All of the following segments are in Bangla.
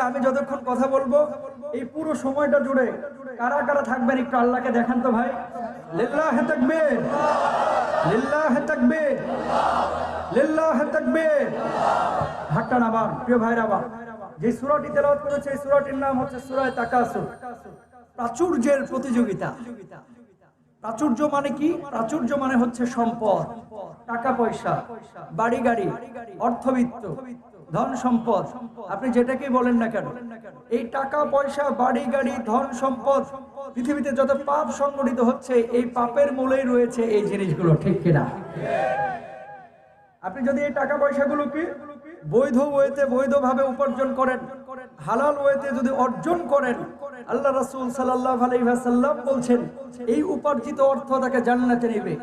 আমি যতক্ষণ কথা বলবো এই পুরো সময়টা জুড়ে কারা কারা থাকবেন একটু আল্লাহকে দেখান তো ভাই। লিল্লাহি তাকবীর, লিল্লাহি তাকবীর, লিল্লাহি তাকবীর। হাতটা নামান প্রিয় ভাইরা। যে সূরাটি তেলাওয়াত করেছে এই সূরাটির নাম হচ্ছে সূরা তাকাসুর, প্রাচুর্যের প্রতিযোগিতা। প্রাচুর্য মানে কি? প্রাচুর্য মানে হচ্ছে সম্পদ, টাকা পয়সা, বাড়ি গাড়ি, অর্থবিত্ত, ধন সম্পদ, আপনি যেটাকেই বলেন না কেন। এই টাকা পয়সা, বাড়ি গাড়ি, ধন সম্পদ, পৃথিবীতে যত পাপ সংগঠিত হচ্ছে এই পাপের মূলেই রয়েছে এই জিনিসগুলো, ঠিক কিনা? আপনি যদি এই টাকা পয়সাগুলোকে বৈধ ওয়েতে, বৈধভাবে উপার্জন করেন, হালাল ওয়েতে যদি অর্জন করেন, আল্লাহ রাসূল সাল্লাল্লাহু আলাইহি ওয়াসাল্লাম বলছেন এই উপার্জিত অর্থ তাকে জান্নাতে নেবে।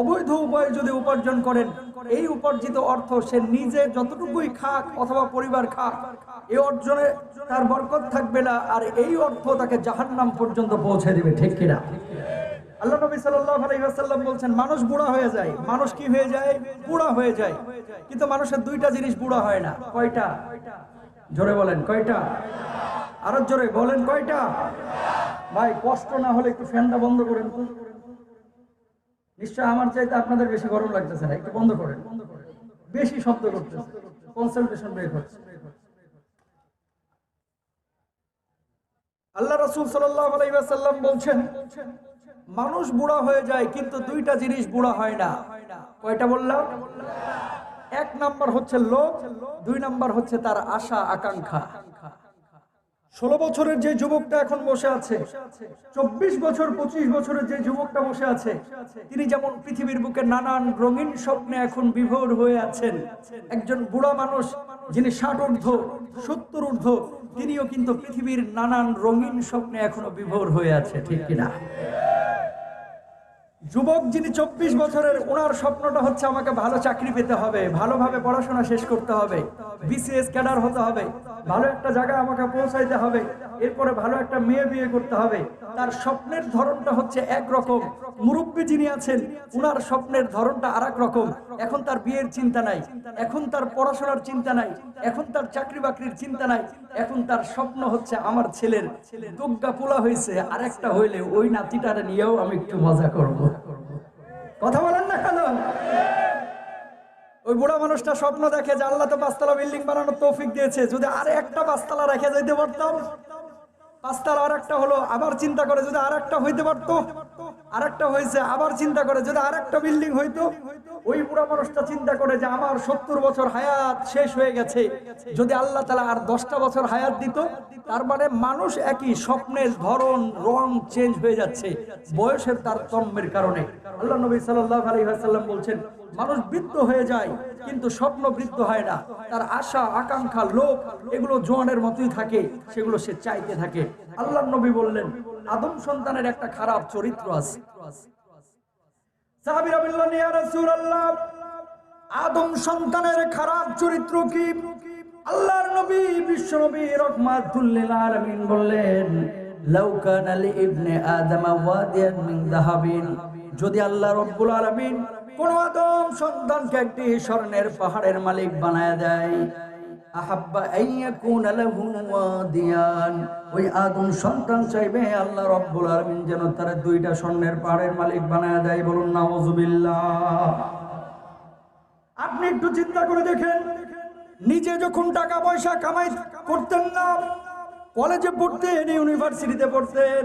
অবৈধ উপায়ে যদি উপার্জন করেন, এই উপার্জিত অর্থ সে নিজে যতটুকুই খাক অথবা পরিবার খাক, এই অর্জনে তার বরকত থাকবে না, আর এই অর্থ তাকে জাহান্নাম পর্যন্ত পৌঁছে দেবে, ঠিক কিনা? আল্লাহ নবী সাল্লাল্লাহু আলাইহি ওয়াসাল্লাম বলছেন মানুষ বুড়া হয়ে যায়। মানুষ কি হয়ে যায়? বুড়া হয়ে যায়। কিন্তু মানুষের দুইটা জিনিস বুড়া হয় না। কয়টা? জোরে বলেন কয়টা? আরো জোরে বলেন কয়টা? ভাই কষ্ট না হলে একটু ফ্যানটা বন্ধ করেন তো। নিশ্চয় আমার চাইতে আপনাদের বেশি গরম লাগতেছে না, একটু বন্ধ করেন। বেশি শব্দ করতেছে, কনসেন্ট্রেশন ব্রেক হচ্ছে। আল্লাহ রাসূল সাল্লাল্লাহু আলাইহি ওয়াসাল্লাম বলছেন মানুষ বুড়া হয়ে যায় কিন্তু দুইটা জিনিস বুড়া হয় না। কয়টা বললাম? এক নাম্বার হচ্ছে লোভ, দুই নাম্বার হচ্ছে তার আশা আকাঙ্ক্ষা। 16 বছরের যে যুবকটা এখন বসে আছে, 24 বছর 25 বছরের যে যুবকটা বসে আছে, তিনি যেমন পৃথিবীর বুকে নানান রঙিন স্বপ্নে এখন বিভোর হয়ে আছেন, একজন বুড়া মানুষ যিনি 60 ঊর্ধ্ব 70 ঊর্ধ্ব তিনিও কিন্তু পৃথিবীর নানান রঙিন স্বপ্নে এখনো বিভোর হয়ে আছে, ঠিক কিনা? যুবক যিনি 24 বছরের, ওনার স্বপ্নটা হচ্ছে আমাকে ভালো চাকরি পেতে হবে, ভালোভাবে পড়াশোনা শেষ করতে হবে, বিসিএস ক্যাডার হতে হবে, ভালো একটা জায়গায় আমাকে পৌঁছাইতে হবে, এরপরে ভালো একটা মেয়ে বিয়ে করতে হবে। তার স্বপ্নের ধরনটা হচ্ছে একরকম। মুরব্বী যিনি আছেন ওনার স্বপ্নের ধরনটা আরেক রকম। এখন তার বিয়ের চিন্তা নাই, এখন তার পড়াশোনার চিন্তা নাই, এখন তার চাকরি বাকরির চিন্তা নাই। এখন তার স্বপ্ন হচ্ছে আমার ছেলের দুগ্গা পোলা হয়েছে, আর একটা হইলে ওই নাতিটারে নিয়েও আমি একটু মজা করব। কথা বলেন না কেন? ওই বুড়া মানুষটা স্বপ্ন দেখে যে আল্লাহ তো 5 তলা বিল্ডিং বানানোর তৌফিক দিয়েছে, যদি আর একটা 5 তলা রেখে যাইতে পারতাম, 5 তলা আর একটা হলো, আবার চিন্তা করে যদি আর একটা হইতে পারতো, আর একটা হয়েছে, আবার চিন্তা করে যদি আর একটা বিল্ডিং হইতো। ওই বুড়া মানুষটা চিন্তা করে যে আমার 70 বছর হায়াত শেষ হয়ে গেছে, যদি আল্লাহ তাআলা আর 10টা বছর হায়াত দিত। তার মানে মানুষ একই, স্বপ্নের ধরন রং চেঞ্জ হয়ে যাচ্ছে বয়সের তারতম্যের কারণে। আল্লাহ নবী সাল্লাল্লাহু আলাইহি ওয়াসাল্লাম বলছেন মানুষ বৃদ্ধ হয়ে যায় কিন্তু স্বপ্ন বৃদ্ধ হয় না। তার আশা আকাঙ্ক্ষা লোভ এগুলো জোয়ানের মতোই থাকে, সেগুলো সে চাইতে থাকে। আল্লাহ নবী বললেন আদম সন্তানের একটা খারাপ চরিত্র আছে। সাহাবীরা বললেন ইয়া রাসূলুল্লাহ আদম সন্তানের খারাপ চরিত্র কি? আল্লাহর নবী বিশ্ব নবী রাহমাতুল লিল আলামিন বললেন লাউ কানা লি ইবনে আদম ওয়াদিয়ান মিন যাহাবিন, যদি আল্লাহ রাব্বুল আলামিন কোন আদম সন্তানকে একটি স্বর্ণের পাহাড়ের মালিক বানায় দেয়, আহাব্বা আইয়াকুনা লাহু ওয়াদিয়ান, ওই আদম সন্তান চাইবে আল্লাহ রাব্বুল আলামিন যেন তার দুইটা স্বর্ণের পাহাড়ের মালিক বানায় দেয়। বলুন নাউযুবিল্লাহ। আপনি একটু চিন্তা করে দেখেন, নিজে যখন টাকা পয়সা কামাই করতেন না, কলেজে পড়তেন, ইউনিভার্সিটিতে পড়তেন,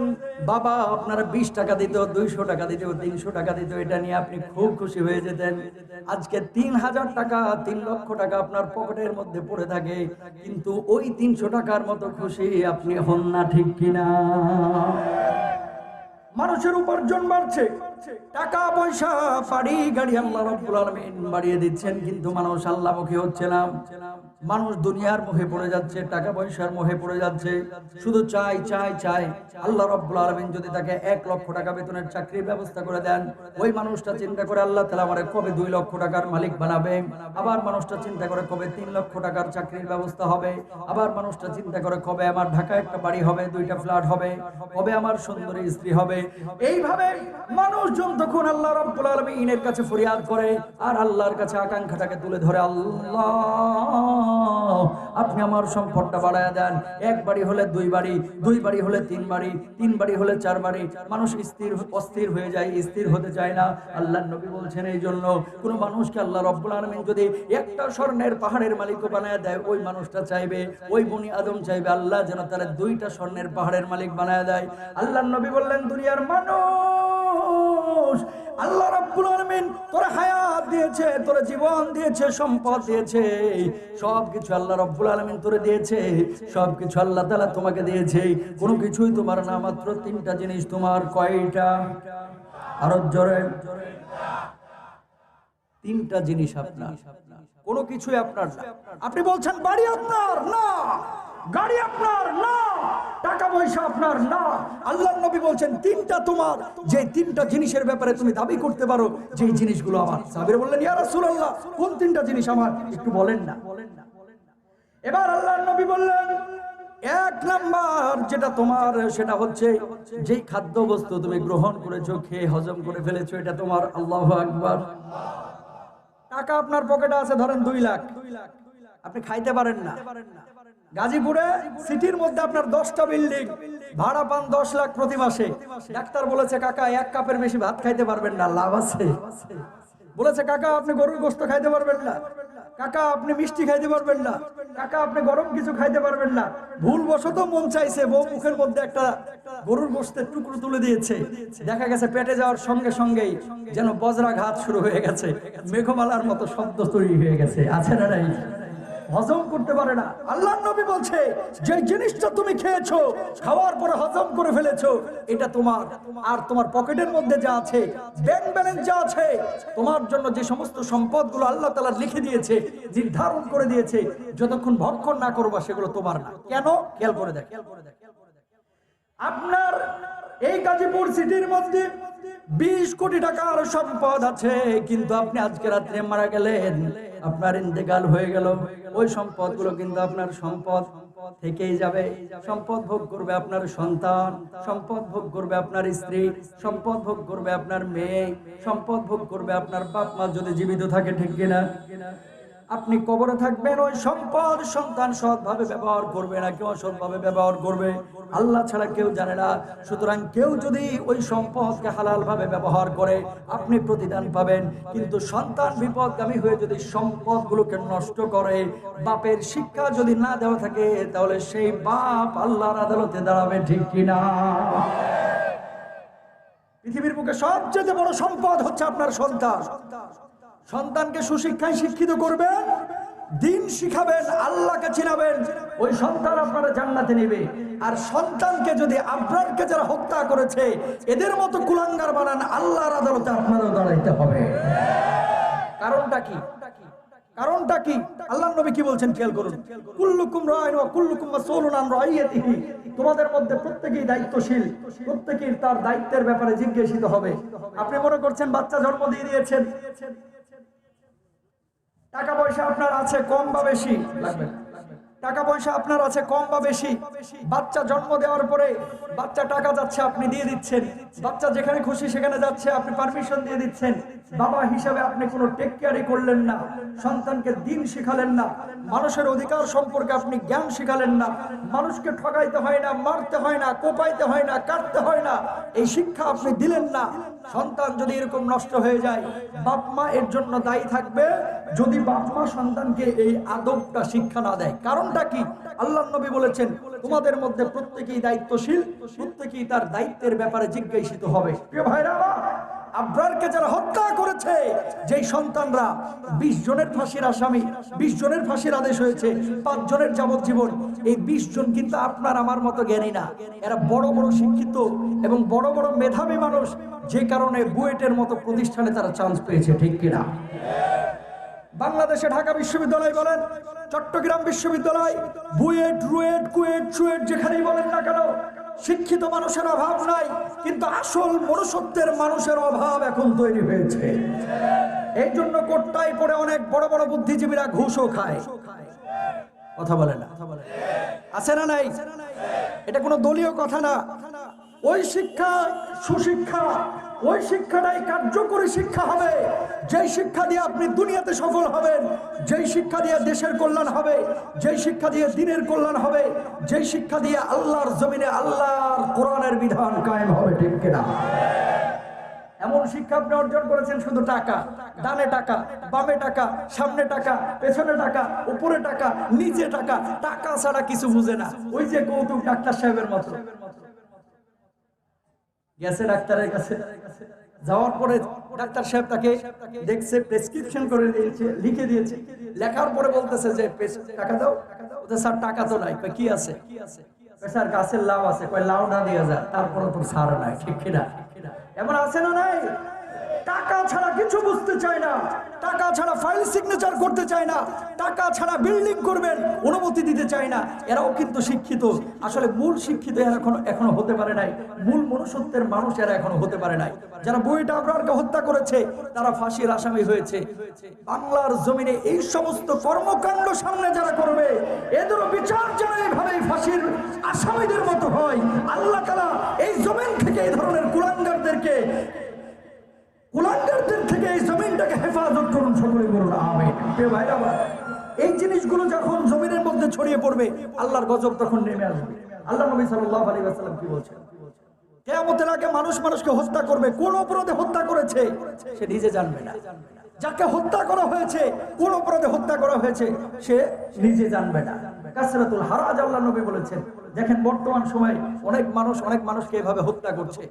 বাবা আপনার 20 টাকা দিত, 200 টাকা দিত, 300 টাকা দিত, এটা নিয়ে আপনি খুব খুশি হয়ে যেতেন। আজকে 3000 টাকা 3 লক্ষ টাকা আপনার পকেটের মধ্যে পড়ে থাকে, কিন্তু ওই 300 টাকার মতো খুশি আপনি হন না, ঠিক কিনা? মানুষের উপার্জন বাড়ছে, টাকা পয়সা বাড়ি গাড়ি আল্লাহ রাব্বুল আলামিন বাড়িয়ে দিচ্ছেন, কিন্তু মানুষ আল্লাহমুখী হচ্ছে না। মানুষ দুনিয়ার মোহে পড়ে যাচ্ছে, টাকা পয়সার মোহে পড়ে যাচ্ছে, শুধু চাই চাই চাই। আল্লাহ রাব্বুল আলামিন যদি তাকে 1 লক্ষ টাকা বেতনের চাকরির ব্যবস্থা করে দেন, ওই মানুষটা চিন্তা করে আল্লাহ তাআলা আমারে কবে 2 লক্ষ টাকার মালিক বানাবে। আবার মানুষটা চিন্তা করে কবে 3 লক্ষ টাকার চাকরির ব্যবস্থা হবে। আবার মানুষটা চিন্তা করে কবে আমার ঢাকায় একটা বাড়ি হবে, 2টা ফ্ল্যাট হবে, কবে আমার সুন্দরী স্ত্রী হবে। এইভাবে মানুষজন তখন আল্লাহ রাব্বুল আলামিনের কাছে ফরিয়াদ করে আর আল্লাহর কাছে আকাঙ্ক্ষাটাকে তুলে ধরে, আল্লাহ আপনি আমার সম্পদটা বাড়ায়া দেন। এক বাড়ি হলে দুই বাড়ি, দুই বাড়ি হলে তিন বাড়ি, তিন বাড়ি হলে চার বাড়ি। মানুষ অস্থির হয়ে যায়, স্থির হতে চায় না। আল্লাহর নবী বলছেন এই জন্য কোন মানুষকে আল্লাহ রাব্বুল আলামিন যদি একটা স্বর্ণের পাহাড়ের মালিক বানায় দেয়, ওই মানুষটা চাইবে, ওই বনি আদম চাইবে আল্লাহ যেন তারা দুইটা স্বর্ণের পাহাড়ের মালিক বানায় দেয়। আল্লাহর নবী বললেন, দুনিয়ার মানুষ, আল্লাহ রাব্বুল আলামিন তোরে হায়াত দিয়েছে, তোরে জীবন দিয়েছে, সম্পদ দিয়েছে, সবকিছু আল্লাহ রাব্বুল আলামিন তোরে দিয়েছে, সবকিছু আল্লাহ তাআলা তোমাকে দিয়েছে, কোনো কিছুই তোমার না, মাত্র তিনটা জিনিস তোমার। কয়টা? আরো জোরে। তিনটা জিনিস আপনার, কোনো কিছুই আপনার না। আপনি বলছেন বাড়ি আপনার না, গাড়ি আপনার না, টাকা পয়সা আপনার না। আল্লাহর নবী বলছেন তিনটা তোমার, যে তিনটা জিনিসের ব্যাপারে তুমি দাবি করতে পারো যে এই জিনিসগুলো আমার। সাহাবীরা বললেন, ইয়া রাসূলুল্লাহ, কোন তিনটা জিনিস আমার, একটু বলেন না। এবার আল্লাহর নবী বললেন, এক নাম্বার যেটা তোমার সেটা হচ্ছে যেই খাদ্য বস্তু তুমি গ্রহণ করেছো, খেয়ে হজম করে ফেলেছো, এটা তোমার। আল্লাহু আকবার। টাকা আপনার পকেটে আছে, ধরেন 2 লাখ, আপনি খাইতে পারেন না। গাজীপুরে সিটির মধ্যে আপনার 10টা বিল্ডিং, ভাড়া পান 10 লাখ প্রতি মাসে। ডাক্তার বলেছে কাকা 1 কাপের বেশি ভাত খাইতে পারবেন না, লাভ আছে। বলেছে কাকা আপনি গরুর গোশত খাইতে পারবেন না, কাকা আপনি মিষ্টি খাইতে পারবেন না, কাকা আপনি গরম কিছু খাইতে পারবেন না। ভুলবশত মন চাইছে, বউ মুখের মধ্যে একটা গরুর গোশতের টুকরো তুলে দিয়েছে, দেখা গেছে পেটে যাওয়ার সঙ্গে সঙ্গেই যেন বজ্রাঘাত শুরু হয়ে গেছে, মেঘমালার মতো শব্দ তৈরি হয়ে গেছে। আছে না নাই? হজম করতে পারে না। আল্লাহর নবী বলছে যে জিনিসটা তুমি খেয়েছো, খাওয়ার পরে হজম করে ফেলেছো, এটা তোমার। আর তোমার পকেটের মধ্যে যা আছে, ব্যাংক ব্যালেন্স যা আছে, তোমার জন্য যে সমস্ত সম্পদগুলো আল্লাহ তাআলা লিখে দিয়েছে, নির্ধারণ করে দিয়েছে, যতক্ষণ ভক্ষণ না করবা সেগুলো তোমার না। কেন? খেয়াল করে দেখ। আপনার এই গাজীপুর সিটির মধ্যে 20 কোটি টাকার সম্পদ আছে, কিন্তু আপনি আজকে রাত্রে মারা গেলেন, আপনার ইন্তেকাল হয়ে গেল, ওই সম্পদগুলো কিন্তু আপনার সম্পদ থেকেই যাবে। সম্পদ ভোগ করবে আপনার সন্তান, সম্পদ ভোগ করবে আপনার স্ত্রী, সম্পদ ভোগ করবে আপনার মেয়ে, সম্পদ ভোগ করবে আপনার বাপ মা যদি জীবিত থাকে, ঠিক কিনা? আপনি কবরে থাকবেন, ওই সম্পদ সন্তান সৎভাবে ব্যবহার করবে না কেউ অসৎভাবে ব্যবহার করবে, আল্লাহ ছাড়া কেউ জানে না। সুতরাং কেউ যদি ওই সম্পদকে হালাল ভাবে ব্যবহার করে আপনি প্রতিদান পাবেন, কিন্তু সন্তান বিপদগামী হয়ে যদি সম্পদগুলোকে নষ্ট করে, বাপের শিক্ষা যদি না দেওয়া থাকে, তাহলে সেই বাপ আল্লাহর আদালতে দাঁড়াবে, ঠিক কিনা? পৃথিবীর বুকে সবচেয়ে বড় সম্পদ হচ্ছে আপনার সন্তান। সন্তানকে সুশিক্ষায় শিক্ষিত করবেন, দিন শিখাবেন, আল্লাহকে চিনাবেন, ওই সন্তান আপনারা জান্নাতে নেবে। আর সন্তানকে যদি আব্রারকে যারা হত্যা করেছে এদের মতো কুলাঙ্গার বানান, আল্লাহর আদালতে আপনারও দাঁড়াইতে হবে। কারণটা কি? কারণটা কি? আল্লাহর নবী কি বলছেন খেয়াল করুন, কুল্লুকুম রাইন ওয়া কুল্লুকুম মাসউলুন আন রাইয়াতিহি। তোমাদের মধ্যে প্রত্যেকেই দায়িত্বশীল, প্রত্যেকেই তার দায়িত্বের ব্যাপারে জিজ্ঞাসিত হবে। আপনি মনে করছেন বাচ্চা জন্ম দিয়ে দিয়েছেন, টাকা পয়সা আপনার আছে কম বা বেশি, টাকা পয়সা আপনার আছে কম বা বেশি, বাচ্চা জন্ম দেওয়ার পরে বাচ্চা টাকা যাচ্ছে আপনি দিয়ে দিচ্ছেন, বাচ্চা যেখানে খুশি সেখানে যাচ্ছে আপনি পারমিশন দিয়ে দিচ্ছেন। বাবা হিসাবে আপনি কোনো টেক কেয়ারই করলেন না, সন্তানকে দিন শিখালেন না, মানুষের অধিকার সম্পর্কে আপনি জ্ঞান শিখালেন না, মানুষকে ঠকাইতে হয় না, মারতে হয় না, কোপাইতে হয় না, কাটতে হয় না, এই শিক্ষা আপনি দিলেন না। সন্তান যদি এরকম নষ্ট হয়ে যায়, বাপ মা এর জন্য দায়ী থাকবে, যদি বাপ মা সন্তানকে এই আদবটা শিক্ষা না দেয়। কারণটা কি? আল্লাহর নবী বলেছেন তোমাদের মধ্যে প্রত্যেকেই দায়িত্বশীল, প্রত্যেকেই তার দায়িত্বের ব্যাপারে জিজ্ঞাসিত হবে। প্রিয় ভাইরা আমার, আব্রারকে যারা হত্যা করেছে, যেই সন্তানরা 20 জনের ফাঁসির আসামি, 20 জনের ফাঁসির আদেশ হয়েছে, 5 জনের যাবজ্জীবন, এই 20 জন কিন্তু আপনার আমার মতো জ্ঞানী না, এরা বড় বড় শিক্ষিত এবং বড় বড় মেধাবী মানুষ, যে কারণে বুয়েটের মতো প্রতিষ্ঠানে তারা চান্স পেয়েছে, ঠিক কিনা? বাংলাদেশে ঢাকা বিশ্ববিদ্যালয় বলেন, চট্টগ্রাম বিশ্ববিদ্যালয়, বুয়েট, রুয়েট, কুয়েট, চুয়েট, যেখানেই বলেন না কেন, শিক্ষিত মানুষের অভাব নাই, কিন্তু আসল মনুষ্যত্বের মানুষের অভাব এখন তৈরি হয়েছে। এই জন্য কোটটাই পড়ে অনেক বড় বড় বুদ্ধিজীবীরা ঘুষও খায়। কথা বলে না? আছে না নাই? এটা কোনো দলীয় কথা না। ওই শিক্ষা, সুশিক্ষা, ওই শিক্ষাটাই কার্যকরী শিক্ষা হবে, যেই শিক্ষা দিয়ে আপনি দুনিয়াতে সফল হবেন, যেই শিক্ষা দিয়ে দেশের কল্যাণ হবে, যেই শিক্ষা দিয়ে দ্বীনের কল্যাণ হবে, যেই শিক্ষা দিয়ে আল্লাহর জমিনে আল্লাহর কোরআনের বিধান কায়েম হবে। ঠিক কিনা? এমন শিক্ষা আপনি অর্জন করেছেন শুধু টাকা, ডানে টাকা, বামে টাকা, সামনে টাকা, পেছনে টাকা, উপরে টাকা, নিচে টাকা, টাকা ছাড়া কিছু বুঝে না। ওই যে কৌতুক ডাক্তার সাহেবের মতো গেছে ডাক্তারের কাছে, যাওয়ার পরে ডাক্তার সাহেব তাকে দেখছে, প্রেসক্রিপশন করে দিয়েছে, লিখে দিয়েছে, লেখার পরে বলতেছে যে টাকা দাও। স্যার টাকা তো নাই। কি আছে? স্যার গাছের লাউ আছে। কয় লাউ না দিয়ে যায়, তারপরে তোর সার নাই। ঠিক কিনা? এমন আছে না নাই? টাকা ছাড়া কিছু বুঝতে চায় না, টাকা ছাড়া ফাইল সিগনেচার করতে চায় না, টাকা ছাড়া বিল্ডিং করবেন অনুমতি দিতে চায় না। এরাও কিন্তু শিক্ষিত, আসলে মূল শিক্ষিত এরা এখনো হতে পারে নাই। মূল মনুষ্যত্বের মানুষ এরা এখনো হতে পারে নাই। যারা বুয়েট আবরারকে হত্যা করেছে তারা ফাঁসির আসামি হয়েছে। বাংলার জমিনে এই সমস্ত কর্মকাণ্ড সামনে যারা করবে এদেরও বিচার যেন এইভাবে ফাঁসির আসামিদের মতো হয়। আল্লাহ তাআলা এই জমিন থেকে এই ধরনের কুলাঙ্গারদের থেকে এই জমিনটাকে হেফাজত করুন। সকলে বলুন আমিন। প্রিয় ভাইরা, এই জিনিসগুলো যখন জমিনের মধ্যে ছড়িয়ে পড়বে আল্লাহর গজব তখন নেমে আসবে। আল্লাহ নবী সাল্লাল্লাহু আলাইহি ওয়াসাল্লাম কি বলছেন? কিয়ামতের আগে মানুষ মানুষকে হত্যা করবে। কোন অপরাধে হত্যা করেছে সে নিজে জানবে না। যাকে হত্যা করা হয়েছে, কোন অপরাধে হত্যা করা হয়েছে সে নিজে জানবে না। কাসরাতুল হারাজ আল্লাহ নবী বলেছেন। দেখেন বর্তমান সময়ে অনেক মানুষকে এভাবে হত্যা করছে।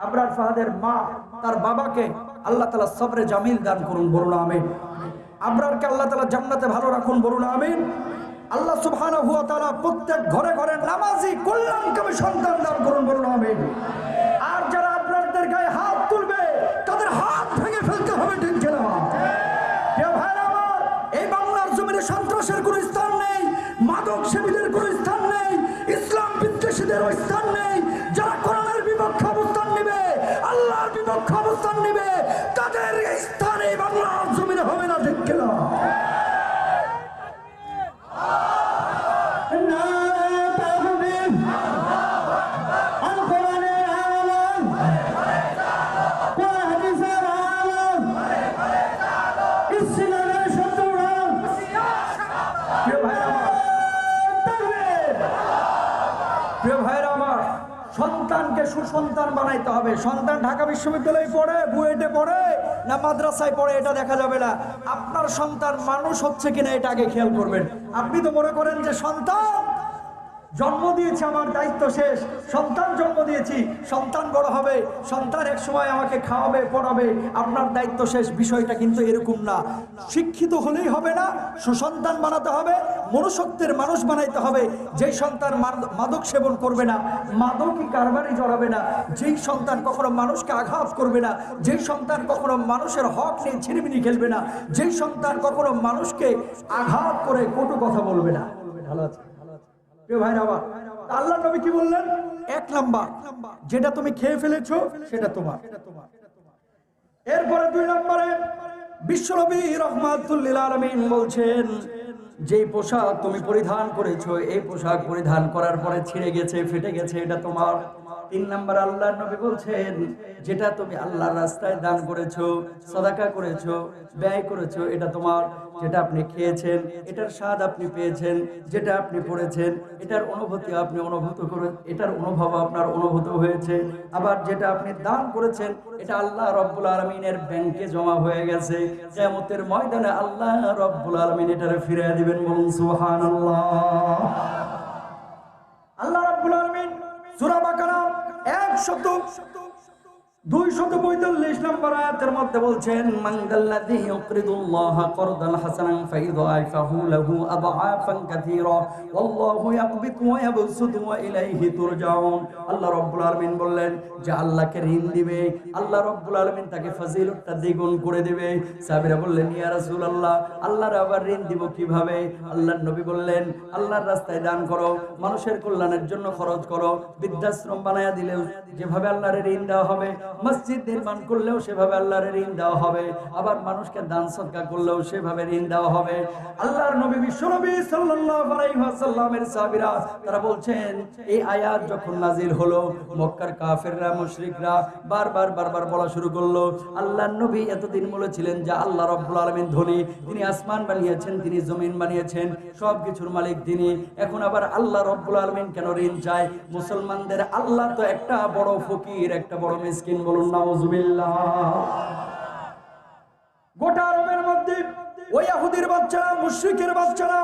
আবরার ফাহাদের মা তার বাবাকে আল্লাহ তাআলা সবরে জামিল দান করুন, বলুন আমিন। আবরারকে আল্লাহ তাআলা জান্নাতে ভালো রাখুন, বলুন আমিন। আল্লাহ সুবহানাহু ওয়া তাআলা প্রত্যেক ঘরে ঘরে নামাজি কল্যাণকামী সন্তান দান করুন, বলুন আমিন। আর যারা আবরারদের গায়ে হাত তুলবে তাদের হাত ভেঙে ফেলতে হবে। ঠিক কিনা? প্রিয় ভাইরা আমার, এই বাংলার জমিনে সন্ত্রাসের কোনো স্থান নেই, মাদক সেবীদের কোনো স্থান নেই, ইসলাম বিদ্বেষীদের স্থান নেই। যারা কোরআনের বিপক্ষে অবস্থান নেবে, আল্লাহর বিপক্ষে অবস্থান নেবে, তাদের স্থান এই বাংলার জমিনে হবে না। ঠিক কিনা? সন্তানকে সুসন্তান বানাইতে হবে। সন্তান ঢাকা বিশ্ববিদ্যালয়ে পড়ে, বুয়েটে পড়ে না মাদ্রাসায় পড়ে এটা দেখা যাবে না। আপনার সন্তান মানুষ হচ্ছে কিনা এটা আগে খেয়াল করবেন। আপনি তো মনে করেন যে সন্তান জন্ম দিয়েছে, আমার দায়িত্ব শেষ, সন্তান জন্ম দিয়েছি, সন্তান বড় হবে, সন্তান এক সময় আমাকে খাওয়াবে, পড়াবে, আপনার দায়িত্ব শেষ। বিষয়টা কিন্তু এরকম না। শিক্ষিত হলেই হবে না, সুসন্তান বানাতে হবে, মনুষ্যত্বের মানুষ বানাইতে হবে। যেই সন্তান মাদক সেবন করবে না, মাদকই কারবারে জড়াবে না, যেই সন্তান কখনো মানুষকে আঘাত করবে না, যেই সন্তান কখনো মানুষের হক নিয়ে ছিনিমিনি খেলবে না, যেই সন্তান কখনো মানুষকে আঘাত করে কটু কথা বলবে না। ভালো আছে? প্রিয় ভাইরা আমার, আল্লাহর নবী কি বললেন? 1 নাম্বার, যেটা তুমি খেয়ে ফেলেছো সেটা তোমার। এরপরে 2 নম্বরে বিশ্বনবী রাহমাতুল লিল আলামিন বলছেন, যে পোশাক তুমি পরিধান করেছো, এই পোশাক পরিধান করার পরে ছিঁড়ে গেছে, ফেটে গেছে, এটা তোমার। 3 নাম্বার আল্লাহর নবী বলছেন, যেটা তুমি আল্লাহর রাস্তায় দান করেছো, সাদাকা করেছো, ব্যয় করেছো, এটা তোমার। যেটা আপনি খেয়েছেন এটার স্বাদ আপনি পেয়েছেন, যেটা আপনি পড়েছেন এটার অনুভূতি আপনি এটার অনুভব আপনার অনুভূত হয়েছে। আবার যেটা আপনি দান করেছেন এটা আল্লাহ রব্বুল আলামিনের ব্যাংকে জমা হয়ে গেছে। কিয়ামতের ময়দানে আল্লাহ রব্বুল আলামিন এটারে ফিরিয়ে দিবেন, বলুন সুবহানাল্লাহ। আল্লাহ রব্বুল আলামিন সূরা বাকারা 245 নম্বর আয়াতের মধ্যে বলছেন, মানদাল্লাযী ইউকরিদুল্লাহা করদান হাসানান ফাইদাইফাহু লাহু আদআফান কাসীরা ওয়াল্লাহু ইয়াকবিতু ওয়া ইয়াবসুতু ওয়া ইলাইহি তুরজাউন। আল্লাহ রাব্বুল আলামিন বললেন যে আল্লাহকে ঋণ দিবে, আল্লাহ রাব্বুল আলামিন তাকে ফজিলতটা দ্বিগুণ করে দিবে। সাহাবীরা বললেন, ইয়া রাসূলুল্লাহ, আল্লাহর আবার ঋণ দিব কিভাবে? আল্লাহর নবী বললেন, আল্লাহর রাস্তায় দান করো, মানুষের কল্যাণের জন্য খরচ করো, বৃদ্ধাশ্রম বানায়া দিলে যেভাবে আল্লাহর ঋণ দেওয়া হবে মসজিদ নির্মাণ করলেও সেভাবে আল্লাহর ঋণ দেওয়া হবে, আবার মানুষকে দান সদকা করলেও সেভাবে ঋণ দেওয়া হবে। আল্লাহর নবী বিশ্বনবী সাল্লাল্লাহু আলাইহি ওয়াসাল্লামের সাহাবীরা তারা বলছেন, এই আয়াত যখন নাজিল হলো মক্কার কাফেররা মুশরিকরা বারবার বলা শুরু করলো, আল্লাহর নবী এতদিন বলেছিলেন যে আল্লাহ রাব্বুল আলামিন ধনী, তিনি আসমান বানিয়েছেন, তিনি জমিন বানিয়েছেন, সবকিছুর মালিক তিনি। এখন আবার আল্লাহ রাব্বুল আলামিন কেন ঋণ চায়? মুসলমানদের আল্লাহ তো একটা বড় ফকির, একটা বড় মিসকিন, বলুন নাউজুবিল্লাহ। গোটা আরবের মধ্যে ওই ইহুদির বাচ্চারা, মুশরিকের বাচ্চারা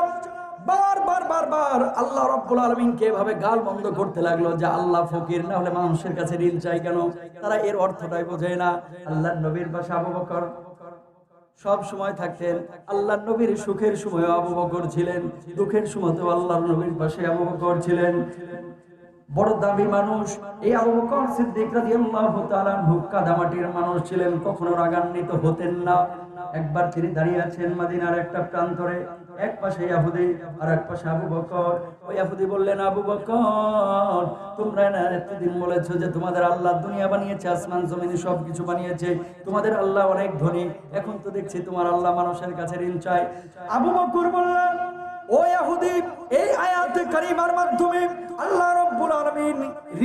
বারবার আল্লাহ রাব্বুল আলামিনকে এভাবে গাল বন্ধ করতে লাগলো যে আল্লাহ ফকির, না হলে মানুষের কাছে ঋণ চাই কেন? তারা এর অর্থটাই বোঝে না। আল্লাহর নবীর পাশে আবু বকর সব সময় থাকতেন। আল্লাহর নবীর সুখের সময় আবু বকর ছিলেন, দুঃখের সময় তো আল্লাহর নবীর পাশে আবু বকর ছিলেন। বড় দামি মানুষ এই আবু বকর সিদ্দিক রাদিয়াল্লাহু তাআলা আনহু, কাদামাটির মানুষ ছিলেন, কখনো রাগান্বিত হতেন না। একবার তিনি দাঁড়িয়ে আছেন মদিনার একটা প্রান্তরে, এক পাশে ইহুদি আর এক পাশে আবু বকর। ওই ইহুদি বললেন, আবু বকর, তোমরা না এতদিন বলেছো যে তোমাদের আল্লাহ দুনিয়া বানিয়েছে, আসমান জমিন সবকিছু বানিয়েছে, তোমাদের আল্লাহ অনেক ধনী, এখন তো দেখছি তোমার আল্লাহ মানুষের কাছে ঋণ চায়। আবু বকর বললেন, ও ইহুদি, এই আয়াতে কারিমার মাধ্যমে আল্লাহ রাব্বুল আলামিন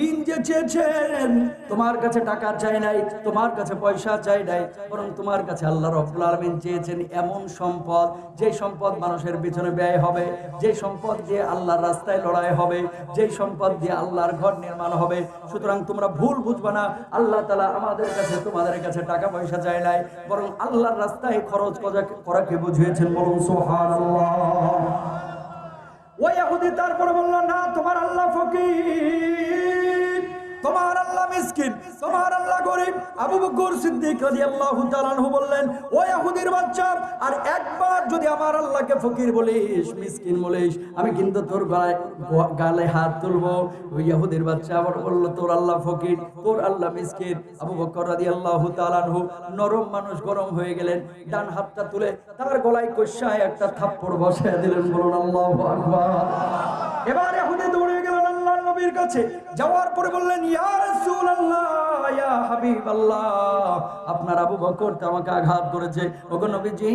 ঋণ যে চেয়েছেন, তোমার কাছে টাকা চাই নাই, তোমার কাছে পয়সা চাই নাই, বরং তোমার কাছে আল্লাহ রাব্বুল আলামিন চেয়েছেন এমন সম্পদ, যে সম্পদ মানুষের পিছনে ব্যয় হবে, যে সম্পদ দিয়ে আল্লাহর রাস্তায় লড়াই হবে, যে সম্পদ দিয়ে আল্লাহর ঘর নির্মাণ হবে। সুতরাং তোমরা ভুল বুঝবা না, আল্লাহ তাআলা আমাদের কাছে তোমাদের কাছে টাকা পয়সা চাই নাই, বরং আল্লাহর রাস্তায় খরচ করাকে বুঝিয়েছেন, বলুন সুবহানাল্লাহ। ওই ইহুদি তারপরে বলল, না, তোমার আল্লাহ ফকির, তোমার আল্লাহ মিসকিন, তোমার আল্লাহ গরিব। আবু বকর সিদ্দিক রাদিয়াল্লাহু তাআলা আনহু বললেন, ও ইহুদির বাচ্চা, আর একবার যদি আমার আল্লাহকে ফকির বলিস, মিসকিন বলিস, আমি কিন্তু তোর গালে হাত তুলবো। ওই ইহুদির বাচ্চা আবার বলল, তোর আল্লাহ ফকির, তোর আল্লাহ মিসকিন। আবু বকর রাদিয়াল্লাহু তাআলা আনহু নরম মানুষ, গরম হয়ে গেলেন, ডান হাতটা তুলে তার গলায় কষায় একটা থাপ্পড় বসায় দিলেন, বলুন আল্লাহু আকবার। এবার ইহুদি দৌড়ে গেলেন আল্লাহর নবীর কাছে, যাওয়ার পরে বললেন, ইয়া রাসূলুল্লাহ, ইয়া হাবিবাল্লাহ, আপনার আবু বকর তো আমাকে আঘাত করেছে, ওগো নবীজি,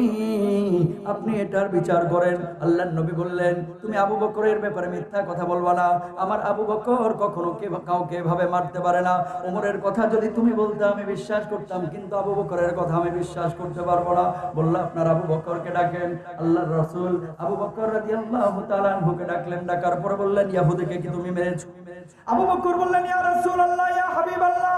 আপনি এটার বিচার করেন। আল্লাহর নবী বললেন, তুমি আবু বকরের ব্যাপারে মিথ্যা কথা বলবা না, আমার আবু বকর কখনো কাউকে এভাবে মারতে পারে না। ওমরের কথা যদি তুমি বলতে আমি বিশ্বাস করতাম, কিন্তু আবু বকরের কথা আমি বিশ্বাস করতে পারবো না। বলল, আপনার আবু বকরকে ডাকেন। আল্লাহর রাসূল আবু বকর রাদিয়াল্লাহু তাআলা আনহুকে ডাকলেন, ডাকার পরে বললেন, ইহুদিকে কি তুমি মেরেছো? আবু বকর বললেন, ইয়া রাসূলুল্লাহ, ইয়া হাবিবাল্লাহ,